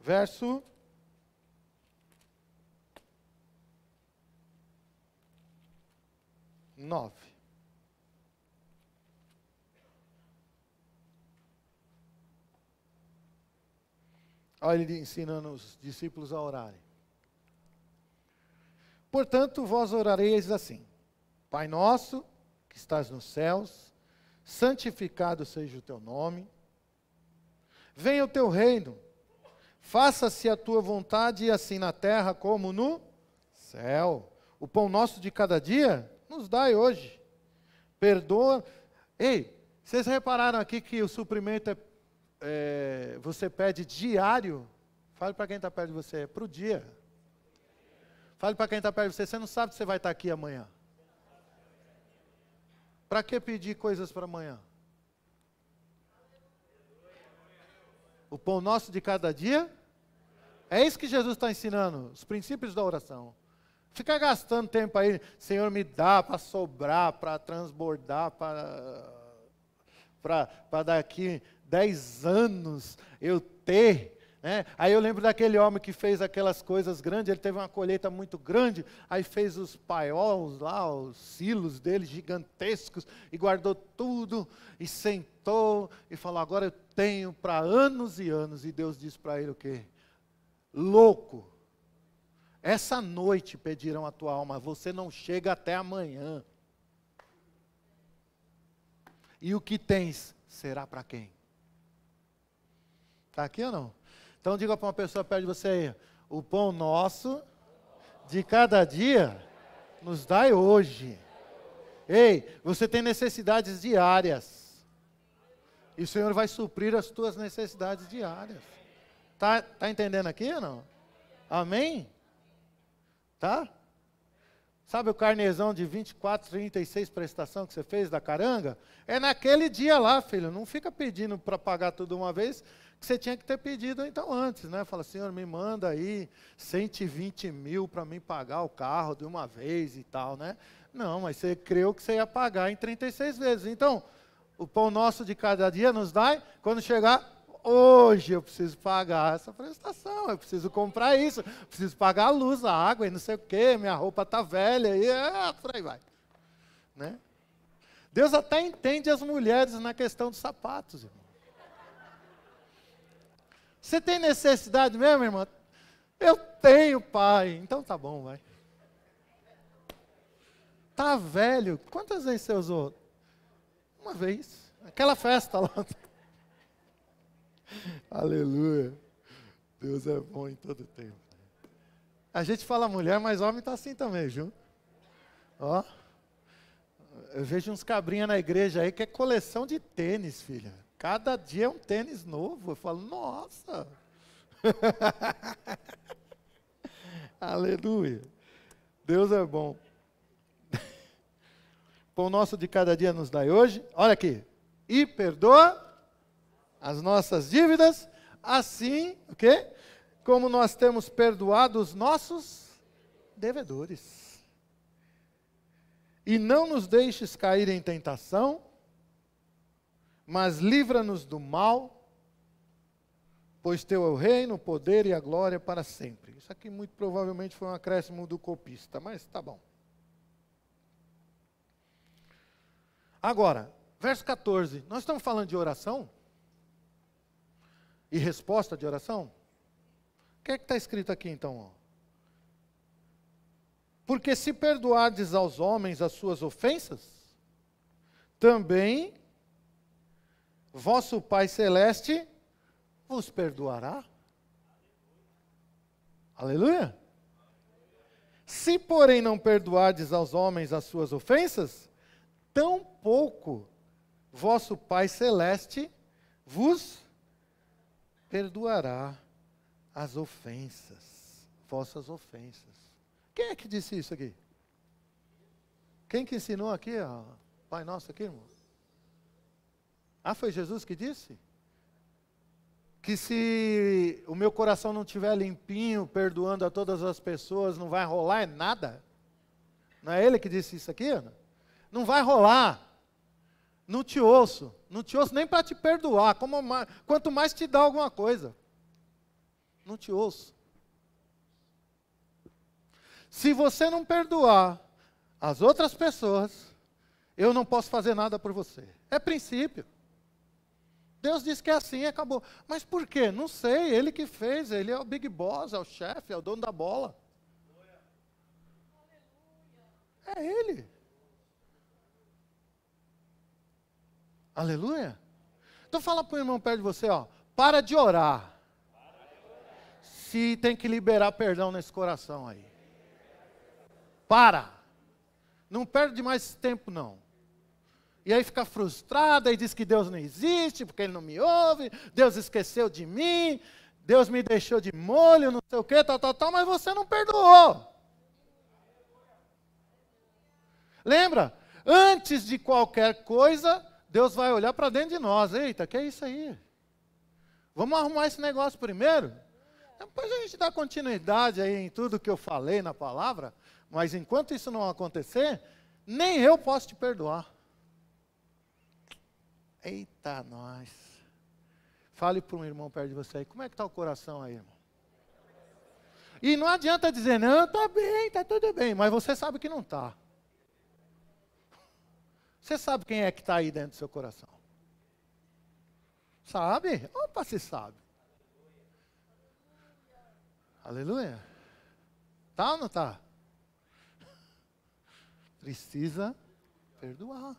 Verso 9. Olha ele ensinando os discípulos a orarem. Portanto, vós orareis assim: Pai nosso, que estás nos céus, santificado seja o teu nome. Venha o teu reino. Faça-se a tua vontade, assim na terra como no céu. O pão nosso de cada dia, nos dai hoje. Perdoa. Ei, vocês repararam aqui que o suprimento você pede diário? Fale para quem está perto de você, é para o dia. Fale para quem está perto de você, você não sabe se você vai estar aqui amanhã. Para que pedir coisas para amanhã? O pão nosso de cada dia? É isso que Jesus está ensinando, os princípios da oração. Fica gastando tempo aí, Senhor, me dá para sobrar, para transbordar, para daqui 10 anos eu ter. Né? Aí eu lembro daquele homem que fez aquelas coisas grandes, ele teve uma colheita muito grande, aí fez os paióis lá, os silos dele gigantescos, e guardou tudo, e sentou, e falou, agora eu tenho para anos e anos, e Deus disse para ele o quê? Louco, essa noite pedirão a tua alma, você não chega até amanhã. E o que tens será para quem? Está aqui ou não? Então diga para uma pessoa perto de você aí, o pão nosso de cada dia nos dai hoje. Ei, você tem necessidades diárias. E o Senhor vai suprir as tuas necessidades diárias. Tá entendendo aqui ou não? Amém? Tá? Sabe o carnezão de 24, 36 prestação que você fez da caranga? É naquele dia lá, filho. Não fica pedindo para pagar tudo uma vez, que você tinha que ter pedido então antes, né? Fala, Senhor, me manda aí 120 mil para mim pagar o carro de uma vez e tal, né? Não, mas você creu que você ia pagar em 36 vezes. Então, o pão nosso de cada dia nos dai, quando chegar, hoje eu preciso pagar essa prestação, eu preciso comprar isso, eu preciso pagar a luz, a água e não sei o quê, minha roupa está velha, e por aí vai. Né? Deus até entende as mulheres na questão dos sapatos, irmão. Você tem necessidade mesmo, irmã? Eu tenho, pai. Então tá bom, vai. Tá velho. Quantas vezes você usou? Uma vez. Aquela festa lá. Aleluia. Deus é bom em todo tempo. A gente fala mulher, mas homem tá assim também, viu? Ó. Eu vejo uns cabrinhas na igreja aí que é coleção de tênis, filha. Cada dia é um tênis novo. Eu falo, nossa. Aleluia. Deus é bom. Pão nosso de cada dia nos dai hoje. Olha aqui. E perdoa as nossas dívidas, assim, o quê? Como nós temos perdoado os nossos devedores. E não nos deixes cair em tentação, mas livra-nos do mal, pois teu é o reino, o poder e a glória para sempre. Isso aqui muito provavelmente foi um acréscimo do copista, mas tá bom. Agora, verso 14, nós estamos falando de oração? E resposta de oração? O que é que está escrito aqui então? Ó? Porque se perdoardes aos homens as suas ofensas, também vosso Pai Celeste vos perdoará. Aleluia! Se, porém, não perdoardes aos homens as suas ofensas, tampouco vosso Pai Celeste vos perdoará as ofensas, vossas ofensas. Quem é que disse isso aqui? Quem que ensinou aqui, ó, Pai Nosso aqui, irmão? Ah, foi Jesus que disse? Que se o meu coração não estiver limpinho, perdoando a todas as pessoas, não vai rolar nada? Não é ele que disse isso aqui, Ana? Não vai rolar. Não te ouço nem para te perdoar, quanto mais te dá alguma coisa. Não te ouço. Se você não perdoar as outras pessoas, eu não posso fazer nada por você. É princípio. Deus disse que é assim e acabou. Mas por quê? Não sei, ele que fez, ele é o big boss, é o chefe, é o dono da bola. É ele. Aleluia. Então fala para o irmão perto de você, ó, para de orar. Se tem que liberar perdão nesse coração aí. Para. Não perde mais tempo não. E aí fica frustrada e diz que Deus não existe, porque Ele não me ouve, Deus esqueceu de mim, Deus me deixou de molho, não sei o que, tal, mas você não perdoou. Lembra? Antes de qualquer coisa, Deus vai olhar para dentro de nós. Eita, que é isso aí? Vamos arrumar esse negócio primeiro? Depois a gente dá continuidade aí em tudo que eu falei na palavra, mas enquanto isso não acontecer, nem eu posso te perdoar. Eita, nós. Fale para um irmão perto de você aí, como é que está o coração aí, irmão? E não adianta dizer, não, está bem, está tudo bem, mas você sabe que não está. Você sabe quem é que está aí dentro do seu coração? Sabe? Opa, se sabe. Aleluia. Tá ou não tá? Precisa perdoar.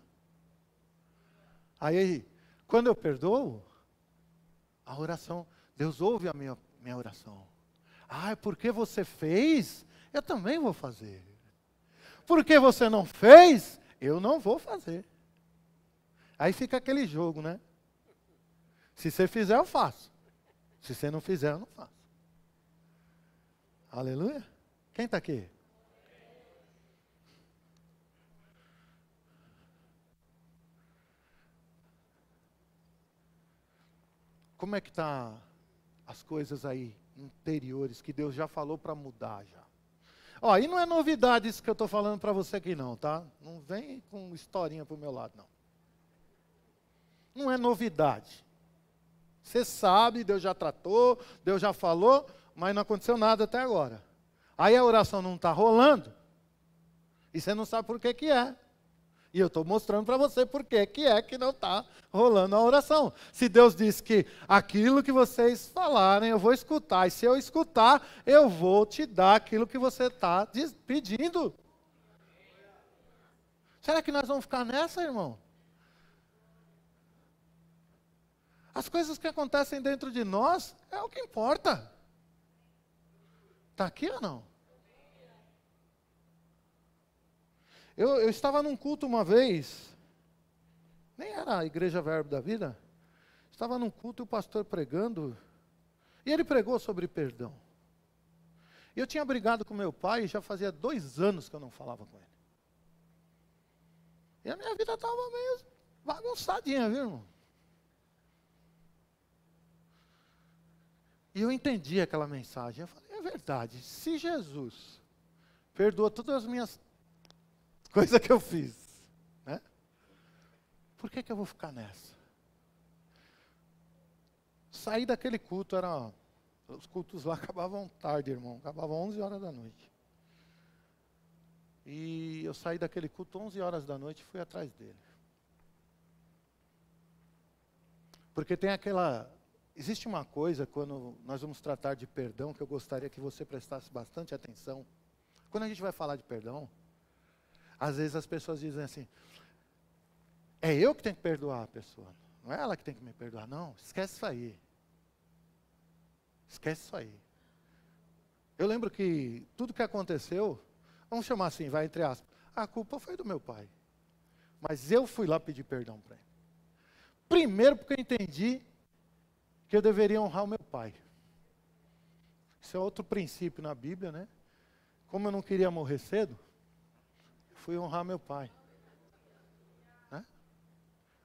Aí, quando eu perdoo, a oração, Deus ouve a minha oração. Ah, porque você fez, eu também vou fazer. Porque você não fez, eu não vou fazer. Aí fica aquele jogo, né? Se você fizer, eu faço. Se você não fizer, eu não faço. Aleluia. Quem está aqui? Como é que está as coisas aí interiores que Deus já falou para mudar já? Ó, e não é novidade isso que eu estou falando para você aqui não, tá? Não vem com historinha para o meu lado, não. Não é novidade. Você sabe, Deus já tratou, Deus já falou, mas não aconteceu nada até agora. Aí a oração não está rolando, e você não sabe por que que é. E eu estou mostrando para você por que que não está rolando a oração. Se Deus diz que aquilo que vocês falarem eu vou escutar, e se eu escutar, eu vou te dar aquilo que você está pedindo. Será que nós vamos ficar nessa, irmão? As coisas que acontecem dentro de nós é o que importa. Está aqui ou não? Eu estava num culto uma vez, nem era a Igreja Verbo da Vida, estava num culto e o pastor pregando, e ele pregou sobre perdão. Eu tinha brigado com meu pai, já fazia 2 anos que eu não falava com ele. E a minha vida estava meio bagunçadinha, viu, irmão? E eu entendi aquela mensagem, eu falei, é verdade, se Jesus perdoou todas as minhas coisa que eu fiz, né? Por que eu vou ficar nessa? Saí daquele culto, os cultos lá acabavam tarde, irmão, acabavam 11 horas da noite. E eu saí daquele culto 11 horas da noite e fui atrás dele. Porque existe uma coisa, quando nós vamos tratar de perdão, que eu gostaria que você prestasse bastante atenção. Quando a gente vai falar de perdão, às vezes as pessoas dizem assim, é eu que tenho que perdoar a pessoa, não é ela que tem que me perdoar. Não, esquece isso aí. Esquece isso aí. Eu lembro que tudo que aconteceu, vamos chamar assim, vai entre aspas, a culpa foi do meu pai. Mas eu fui lá pedir perdão para ele. Primeiro porque eu entendi que eu deveria honrar o meu pai. Isso é outro princípio na Bíblia, né? Como eu não queria morrer cedo, eu fui honrar meu pai. Né?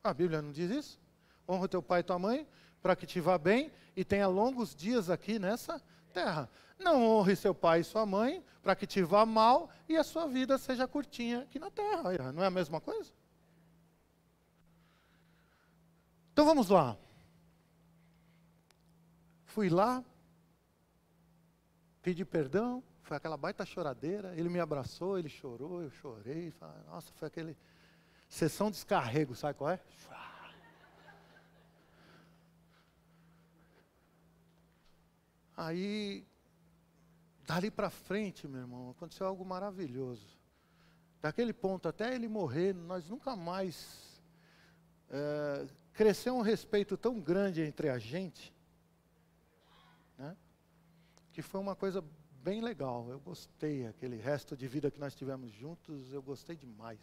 A Bíblia não diz isso? Honra teu pai e tua mãe, para que te vá bem e tenha longos dias aqui nessa terra. Não honre seu pai e sua mãe, para que te vá mal e a sua vida seja curtinha aqui na terra. Não é a mesma coisa? Então vamos lá. Fui lá, pedi perdão, foi aquela baita choradeira, ele me abraçou, ele chorou, eu chorei, falei, nossa, foi aquele sessão de descarrego, sabe qual é? Aí, dali para frente, meu irmão, aconteceu algo maravilhoso. Daquele ponto até ele morrer, nós nunca mais cresceu um respeito tão grande entre a gente, né? Que foi uma coisa bem legal. Eu gostei, aquele resto de vida que nós tivemos juntos, eu gostei demais.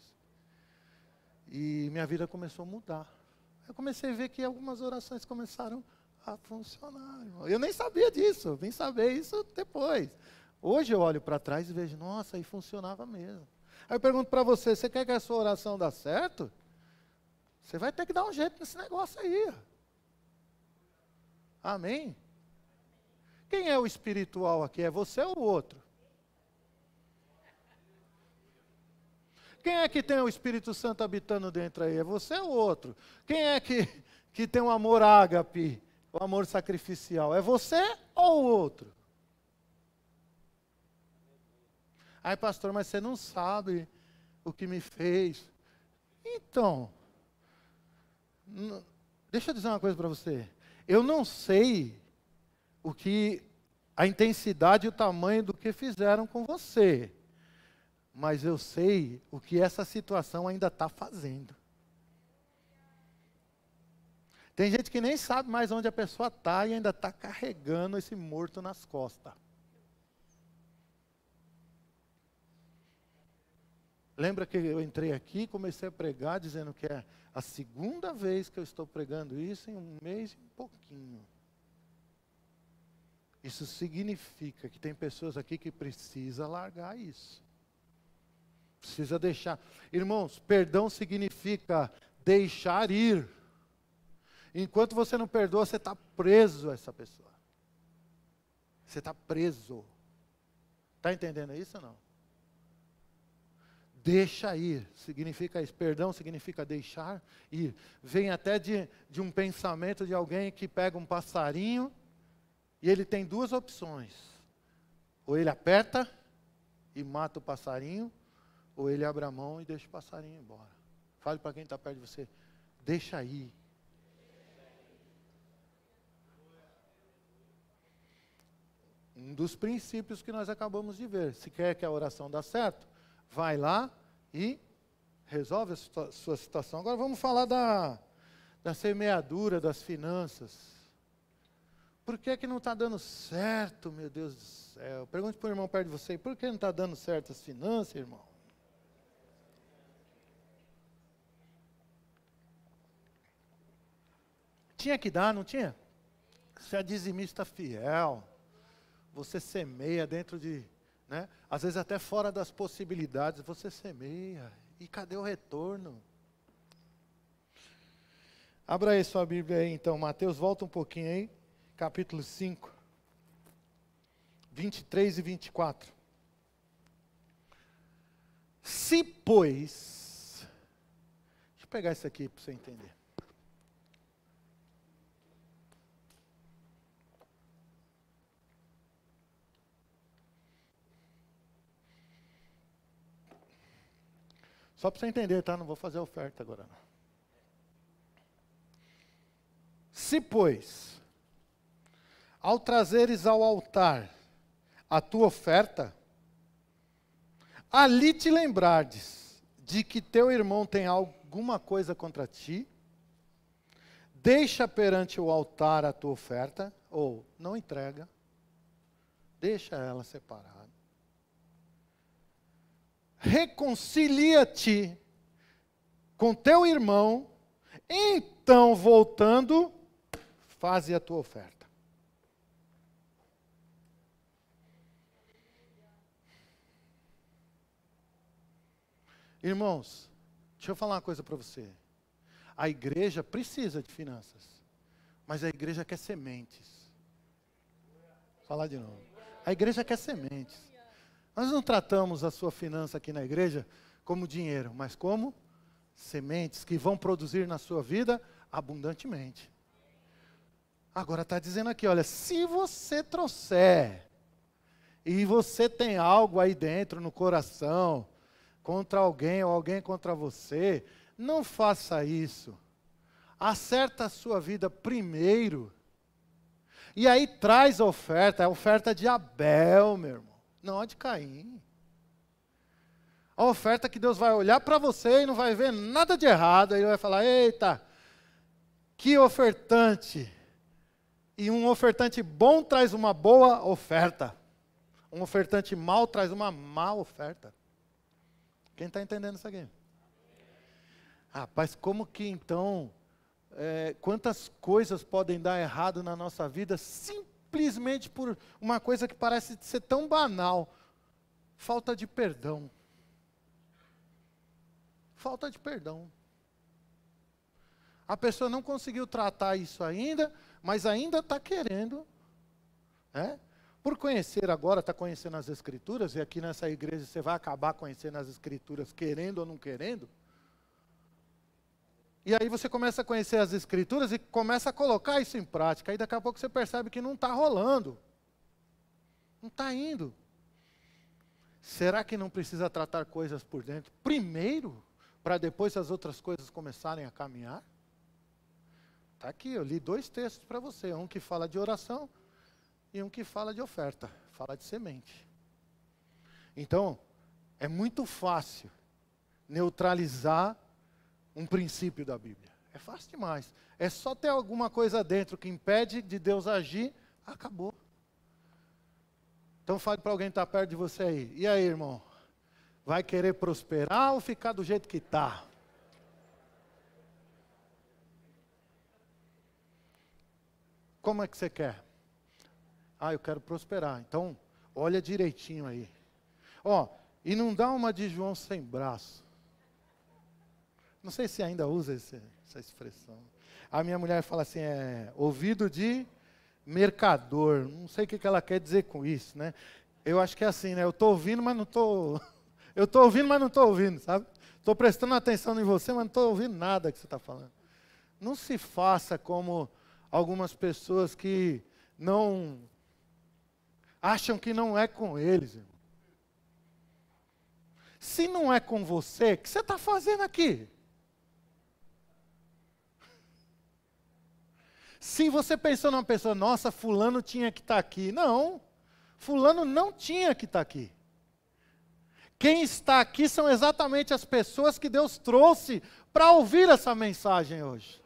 E minha vida começou a mudar. Eu comecei a ver que algumas orações começaram a funcionar, irmão. Eu nem sabia disso, vim saber isso depois. Hoje eu olho para trás e vejo, nossa, aí funcionava mesmo. Aí eu pergunto para você, você quer que a sua oração dê certo? Você vai ter que dar um jeito nesse negócio aí. Amém? Quem é o espiritual aqui? É você ou o outro? Quem é que tem o Espírito Santo habitando dentro aí? É você ou o outro? Quem é que tem o amor ágape, o amor sacrificial? É você ou o outro? Ai, pastor, mas você não sabe o que me fez. Então, deixa eu dizer uma coisa para você. Eu não sei a intensidade e o tamanho do que fizeram com você. Mas eu sei o que essa situação ainda está fazendo. Tem gente que nem sabe mais onde a pessoa está e ainda está carregando esse morto nas costas. Lembra que eu entrei aqui e comecei a pregar dizendo que é a segunda vez que eu estou pregando isso em um mês e um pouquinho. Isso significa que tem pessoas aqui que precisam largar isso. Precisa deixar. Irmãos, perdão significa deixar ir. Enquanto você não perdoa, você está preso a essa pessoa. Você está preso. Está entendendo isso ou não? Deixa ir, significa isso. Perdão significa deixar ir. Vem até de um pensamento de alguém que pega um passarinho e ele tem duas opções. Ou ele aperta e mata o passarinho, ou ele abre a mão e deixa o passarinho embora. Fale para quem está perto de você, deixa ir. Um dos princípios que nós acabamos de ver. Se quer que a oração dê certo, vai lá e resolve a sua situação. Agora vamos falar da semeadura, das finanças. Por que não está dando certo, meu Deus do céu? Pergunte para o irmão perto de você, por que não está dando certo as finanças, irmão? Tinha que dar, não tinha? Você é dizimista fiel. Você semeia dentro de, né? Às vezes até fora das possibilidades, você semeia. E cadê o retorno? Abra aí sua Bíblia aí então, Mateus, volta um pouquinho aí. Capítulo 5, 23 e 24. Se, pois... Deixa eu pegar isso aqui para você entender. Só para você entender, tá? Não vou fazer oferta agora, não. Se, pois, ao trazeres ao altar a tua oferta, ali te lembrardes de que teu irmão tem alguma coisa contra ti, deixa perante o altar a tua oferta, ou não entrega, deixa ela separada. Reconcilia-te com teu irmão, então voltando, faze a tua oferta. Irmãos, deixa eu falar uma coisa para você. A igreja precisa de finanças, mas a igreja quer sementes. Vou falar de novo. A igreja quer sementes. Nós não tratamos a sua finança aqui na igreja como dinheiro, mas como sementes que vão produzir na sua vida abundantemente. Agora está dizendo aqui, olha, se você trouxer, e você tem algo aí dentro no coração, contra alguém ou alguém contra você, não faça isso. Acerta a sua vida primeiro. E aí traz a oferta de Abel, meu irmão, não a de Caim. A oferta que Deus vai olhar para você e não vai ver nada de errado. Aí ele vai falar, eita, que ofertante. E um ofertante bom traz uma boa oferta. Um ofertante mau traz uma má oferta. Quem está entendendo isso aqui? Rapaz, como que então, quantas coisas podem dar errado na nossa vida simplesmente por uma coisa que parece ser tão banal. Falta de perdão. Falta de perdão. A pessoa não conseguiu tratar isso ainda, mas ainda está querendo. Por conhecer agora, está conhecendo as Escrituras, e aqui nessa igreja você vai acabar conhecendo as Escrituras, querendo ou não querendo. E aí você começa a conhecer as Escrituras e começa a colocar isso em prática. Aí daqui a pouco você percebe que não está rolando. Não está indo. Será que não precisa tratar coisas por dentro primeiro, para depois as outras coisas começarem a caminhar? Está aqui, eu li 2 textos para você. Um que fala de oração e um que fala de oferta. Fala de semente. Então, é muito fácil neutralizar um princípio da Bíblia. É fácil demais. É só ter alguma coisa dentro que impede de Deus agir, acabou. Então fale para alguém que está perto de você aí. E aí, irmão? Vai querer prosperar ou ficar do jeito que está? Como é que você quer? Eu quero prosperar. Então, olha direitinho aí. E não dá uma de João sem braço. Não sei se ainda usa essa expressão. A minha mulher fala assim, ouvido de mercador. Não sei o que ela quer dizer com isso, né? Eu acho que é assim, né? Eu estou ouvindo, mas não estou... Eu estou ouvindo, mas não estou ouvindo, sabe? Estou prestando atenção em você, mas não estou ouvindo nada que você está falando. Não se faça como algumas pessoas que não... acham que não é com eles, irmão. Se não é com você, o que você está fazendo aqui? Se você pensou numa pessoa, nossa, fulano tinha que estar aqui. Não, fulano não tinha que estar aqui. Quem está aqui são exatamente as pessoas que Deus trouxe para ouvir essa mensagem hoje.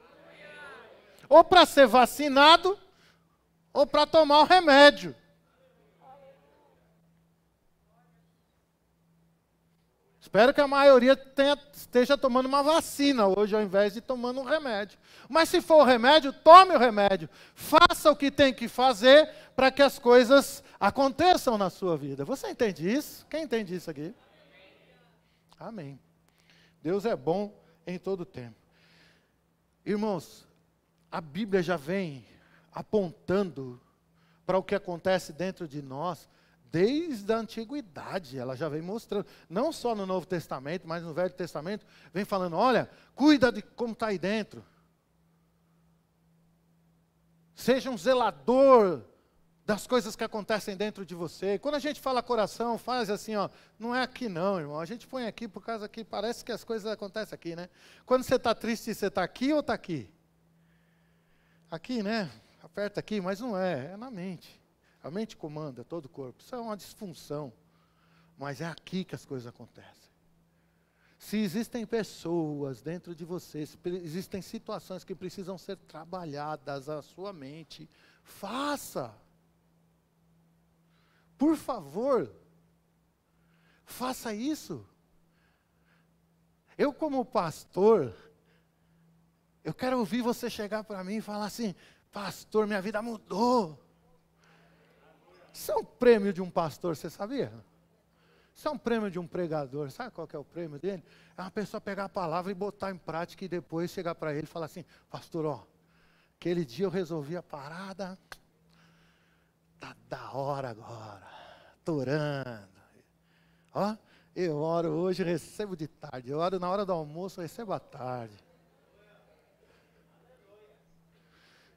Ou para ser vacinado, ou para tomar o remédio. Espero que a maioria esteja tomando uma vacina hoje, ao invés de tomando um remédio. Mas se for o remédio, tome o remédio. Faça o que tem que fazer para que as coisas aconteçam na sua vida. Você entende isso? Quem entende isso aqui? Amém. Deus é bom em todo tempo. Irmãos, a Bíblia já vem apontando para o que acontece dentro de nós desde a antiguidade. Ela já vem mostrando, não só no Novo Testamento, mas no Velho Testamento, vem falando, olha, cuida de como está aí dentro. Seja um zelador das coisas que acontecem dentro de você. Quando a gente fala coração, faz assim, não é aqui não, irmão. A gente põe aqui por causa que parece que as coisas acontecem aqui, né? Quando você está triste, você está aqui ou está aqui? Aqui, né? Aperta aqui, mas não é na mente. A mente comanda todo o corpo. Isso é uma disfunção. Mas é aqui que as coisas acontecem. Se existem pessoas dentro de você, se existem situações que precisam ser trabalhadas à sua mente, faça. Por favor, faça isso. Eu, como pastor, eu quero ouvir você chegar para mim e falar assim: pastor, minha vida mudou. Isso é um prêmio de um pastor, você sabia? Isso é um prêmio de um pregador. Sabe qual que é o prêmio dele? É uma pessoa pegar a palavra e botar em prática e depois chegar para ele e falar assim: pastor, ó, aquele dia eu resolvi a parada, tá da hora agora, tô orando. Ó, eu oro hoje, recebo de tarde. Eu oro na hora do almoço, recebo à tarde.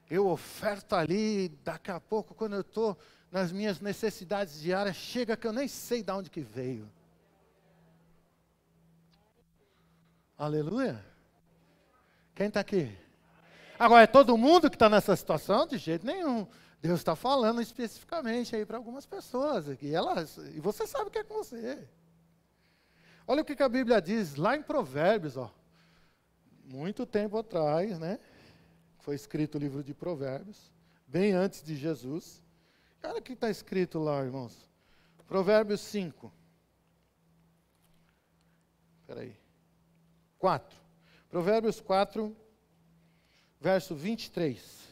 Eu oferto ali, daqui a pouco, quando eu estou nas minhas necessidades diárias, chega que eu nem sei de onde que veio. Aleluia. Quem está aqui? Agora, é todo mundo que está nessa situação? De jeito nenhum. Deus está falando especificamente aí para algumas pessoas. E você sabe o que é com você. Olha o que a Bíblia diz lá em Provérbios, ó. Muito tempo atrás, né? Foi escrito o livro de Provérbios, bem antes de Jesus. Olha o que está escrito lá, irmãos. Provérbios 5. Espera aí. 4. Provérbios 4, verso 23.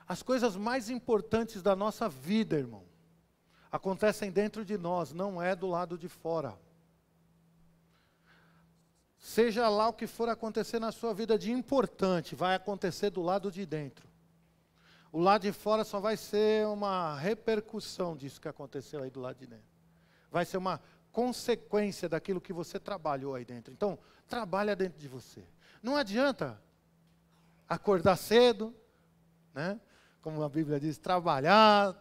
As coisas mais importantes da nossa vida, irmão, acontecem dentro de nós, não é do lado de fora. Seja lá o que for acontecer na sua vida de importante, vai acontecer do lado de dentro. O lado de fora só vai ser uma repercussão disso que aconteceu aí do lado de dentro. Vai ser uma consequência daquilo que você trabalhou aí dentro. Então, trabalha dentro de você. Não adianta acordar cedo, né? Como a Bíblia diz, trabalhar.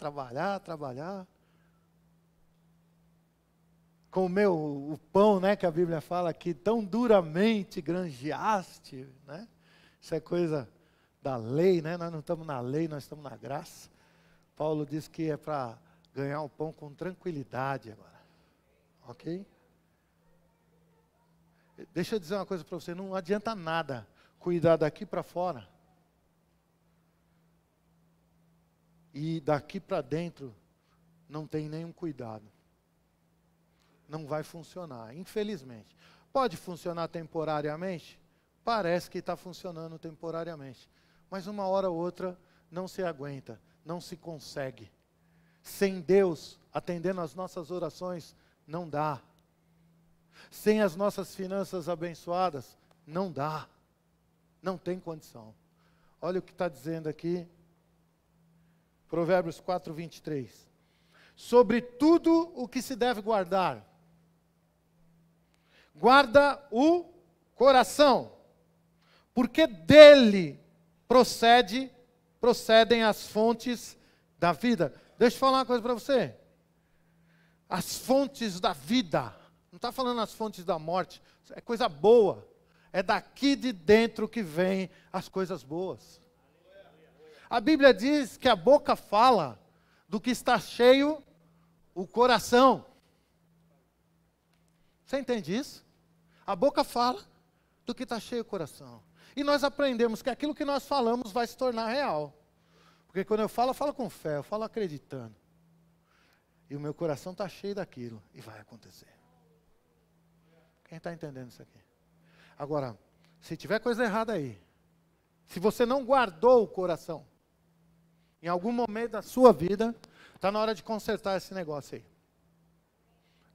Comer o pão, né, que a Bíblia fala que tão duramente granjeaste, né? Isso é coisa da lei, né? Nós não estamos na lei, nós estamos na graça. Paulo diz que é para ganhar o pão com tranquilidade agora. Ok? Deixa eu dizer uma coisa para você, não adianta nada cuidar daqui para fora e daqui para dentro não tem nenhum cuidado. Não vai funcionar, infelizmente. Pode funcionar temporariamente? Parece que está funcionando temporariamente. Mas uma hora ou outra não se aguenta, não se consegue. Sem Deus atendendo às nossas orações, não dá. Sem as nossas finanças abençoadas, não dá. Não tem condição. Olha o que está dizendo aqui, Provérbios 4, 23. Sobre tudo o que se deve guardar, guarda o coração, porque dele procedem as fontes da vida. Deixa eu falar uma coisa para você. As fontes da vida, não está falando as fontes da morte, é coisa boa. É daqui de dentro que vem as coisas boas. A Bíblia diz que a boca fala do que está cheio o coração. Você entende isso? A boca fala do que está cheio o coração. E nós aprendemos que aquilo que nós falamos vai se tornar real. Porque quando eu falo com fé, eu falo acreditando. E o meu coração está cheio daquilo. E vai acontecer. Quem está entendendo isso aqui? Agora, se tiver coisa errada aí, se você não guardou o coração, em algum momento da sua vida, está na hora de consertar esse negócio aí.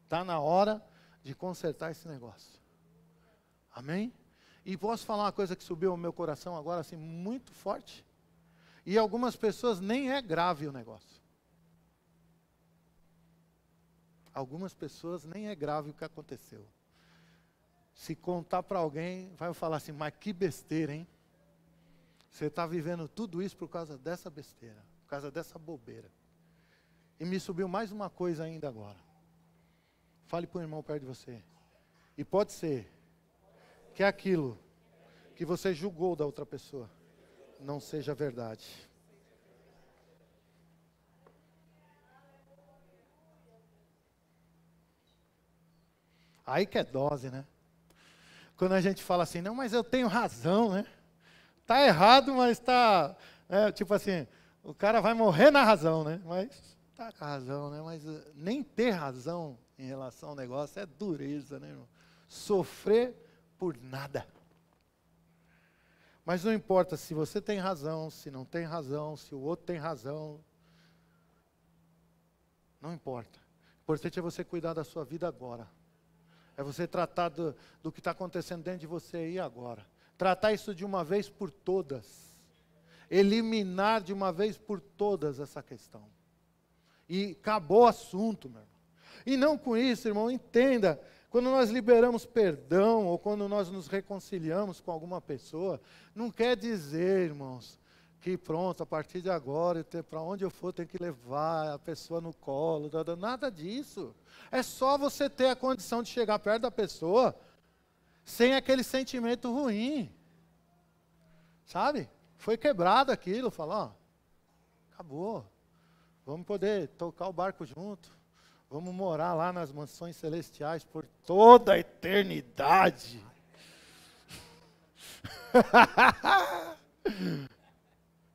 Está na hora de consertar esse negócio. Amém? E posso falar uma coisa que subiu ao meu coração agora, assim, muito forte. E algumas pessoas nem é grave o negócio. Algumas pessoas nem é grave o que aconteceu. Se contar para alguém, vai falar assim, mas que besteira, hein? Você está vivendo tudo isso por causa dessa besteira, por causa dessa bobeira. E me subiu mais uma coisa ainda agora. Fale para o irmão perto de você. E pode ser que aquilo que você julgou da outra pessoa não seja verdade. Aí que é dose, né? Quando a gente fala assim, não, mas eu tenho razão, né? Tá errado, mas tá... tipo assim, o cara vai morrer na razão, né? Mas tá com a razão, né? Mas nem ter razão em relação ao negócio é dureza, né, irmão? Sofrer por nada. Mas não importa se você tem razão, se não tem razão, se o outro tem razão. Não importa. O importante é você cuidar da sua vida agora. É você tratar do que está acontecendo dentro de você aí agora. Tratar isso de uma vez por todas. Eliminar de uma vez por todas essa questão. E acabou o assunto, meu irmão. E não com isso, irmão, entenda. Quando nós liberamos perdão, ou quando nós nos reconciliamos com alguma pessoa, não quer dizer, irmãos, que pronto, a partir de agora, para onde eu for, tem que levar a pessoa no colo, nada disso. É só você ter a condição de chegar perto da pessoa, sem aquele sentimento ruim. Sabe? Foi quebrado aquilo, falou, ó, acabou. Vamos poder tocar o barco junto. Vamos morar lá nas mansões celestiais por toda a eternidade.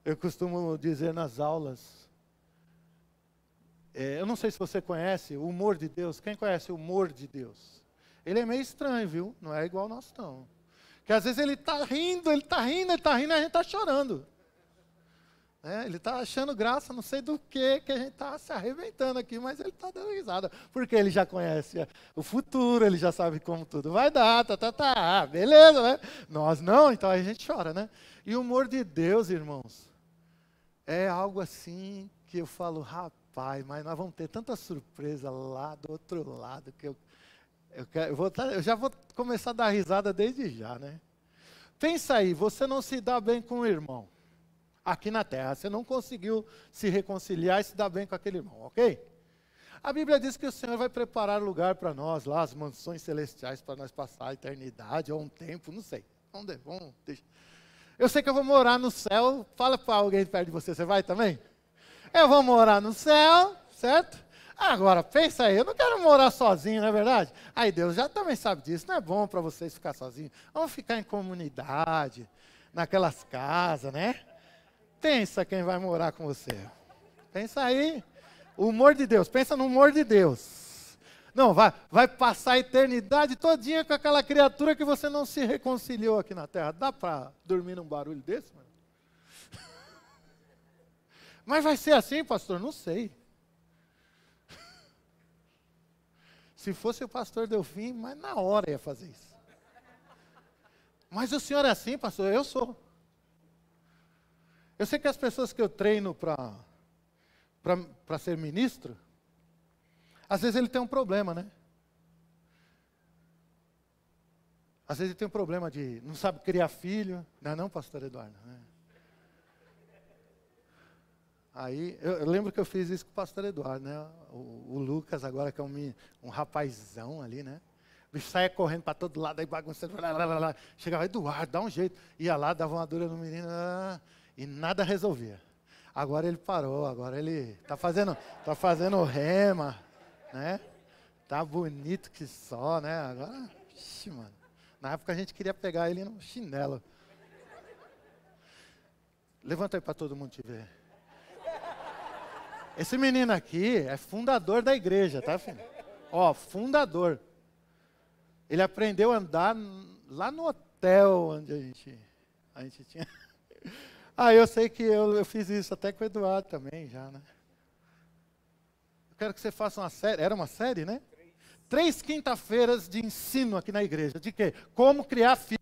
Eu costumo dizer nas aulas, eu não sei se você conhece o humor de Deus. Quem conhece o humor de Deus? Ele é meio estranho, viu? Não é igual ao nosso, não. Porque às vezes ele está rindo, e a gente está chorando. Ele está achando graça, não sei do que a gente está se arrebentando aqui, mas ele está dando risada. Porque ele já conhece o futuro, ele já sabe como tudo vai dar, beleza, né? Nós não, então a gente chora, né? E o humor de Deus, irmãos, é algo assim que eu falo, rapaz, mas nós vamos ter tanta surpresa lá do outro lado, que eu já vou começar a dar risada desde já, né? Pensa aí, você não se dá bem com o irmão. Aqui na terra, você não conseguiu se reconciliar e se dar bem com aquele irmão, ok? A Bíblia diz que o Senhor vai preparar lugar para nós, lá as mansões celestiais, para nós passar a eternidade ou um tempo, não sei. Vamos deixa. Eu sei que eu vou morar no céu, fala para alguém perto de você, você vai também? Eu vou morar no céu, certo? Agora, pensa aí, eu não quero morar sozinho, não é verdade? Aí Deus já também sabe disso, não é bom para vocês ficar sozinhos. Vamos ficar em comunidade, naquelas casas, né? Pensa quem vai morar com você. Pensa aí. O humor de Deus. Pensa no humor de Deus. Não, vai passar a eternidade todinha com aquela criatura que você não se reconciliou aqui na terra. Dá para dormir num barulho desse, mano? Mas vai ser assim, pastor? Não sei. Se fosse o pastor Delfim, mas na hora ia fazer isso. Mas o senhor é assim, pastor? Eu sou. Eu sei que as pessoas que eu treino para ser ministro, às vezes ele tem um problema, né? Às vezes ele tem um problema de não sabe criar filho. Não, pastor Eduardo? Aí, eu lembro que eu fiz isso com o pastor Eduardo, né? O Lucas agora, que é um rapazão ali, né? O bicho saia correndo para todo lado, aí bagunçando, chegava, Eduardo, dá um jeito. Ia lá, dava uma dura no menino, e nada resolvia. Agora ele parou, agora ele está fazendo rema, né? Tá bonito que só, né? Agora, mano. Na época a gente queria pegar ele no chinelo. Levanta aí para todo mundo te ver. Esse menino aqui é fundador da igreja, tá, filho? Ó, fundador. Ele aprendeu a andar lá no hotel onde a gente tinha. Eu sei que eu fiz isso até com o Eduardo também já, né? Eu quero que você faça uma série, era uma série, né? 3 quinta-feiras de ensino aqui na igreja. De quê? Como criar filho.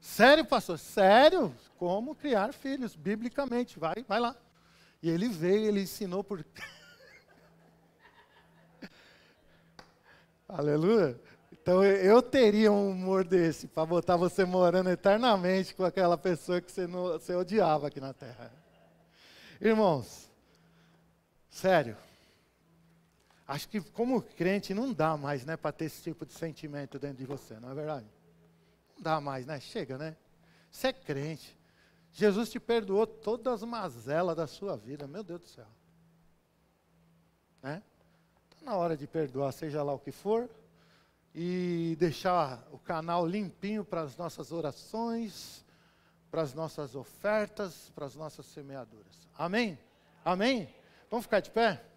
Sério, pastor? Sério? Como criar filhos, biblicamente. Vai lá. E ele veio, ele ensinou por... Aleluia. Então eu teria um humor desse, para botar você morando eternamente com aquela pessoa que você odiava aqui na terra. Irmãos, sério. Acho que como crente não dá mais, né, para ter esse tipo de sentimento dentro de você, não é verdade? Não dá mais, né? Chega, né? Você é crente. Jesus te perdoou todas as mazelas da sua vida, meu Deus do céu. Né? Está na hora de perdoar, seja lá o que for, e deixar o canal limpinho para as nossas orações, para as nossas ofertas, para as nossas semeaduras. Amém? Amém? Vamos ficar de pé?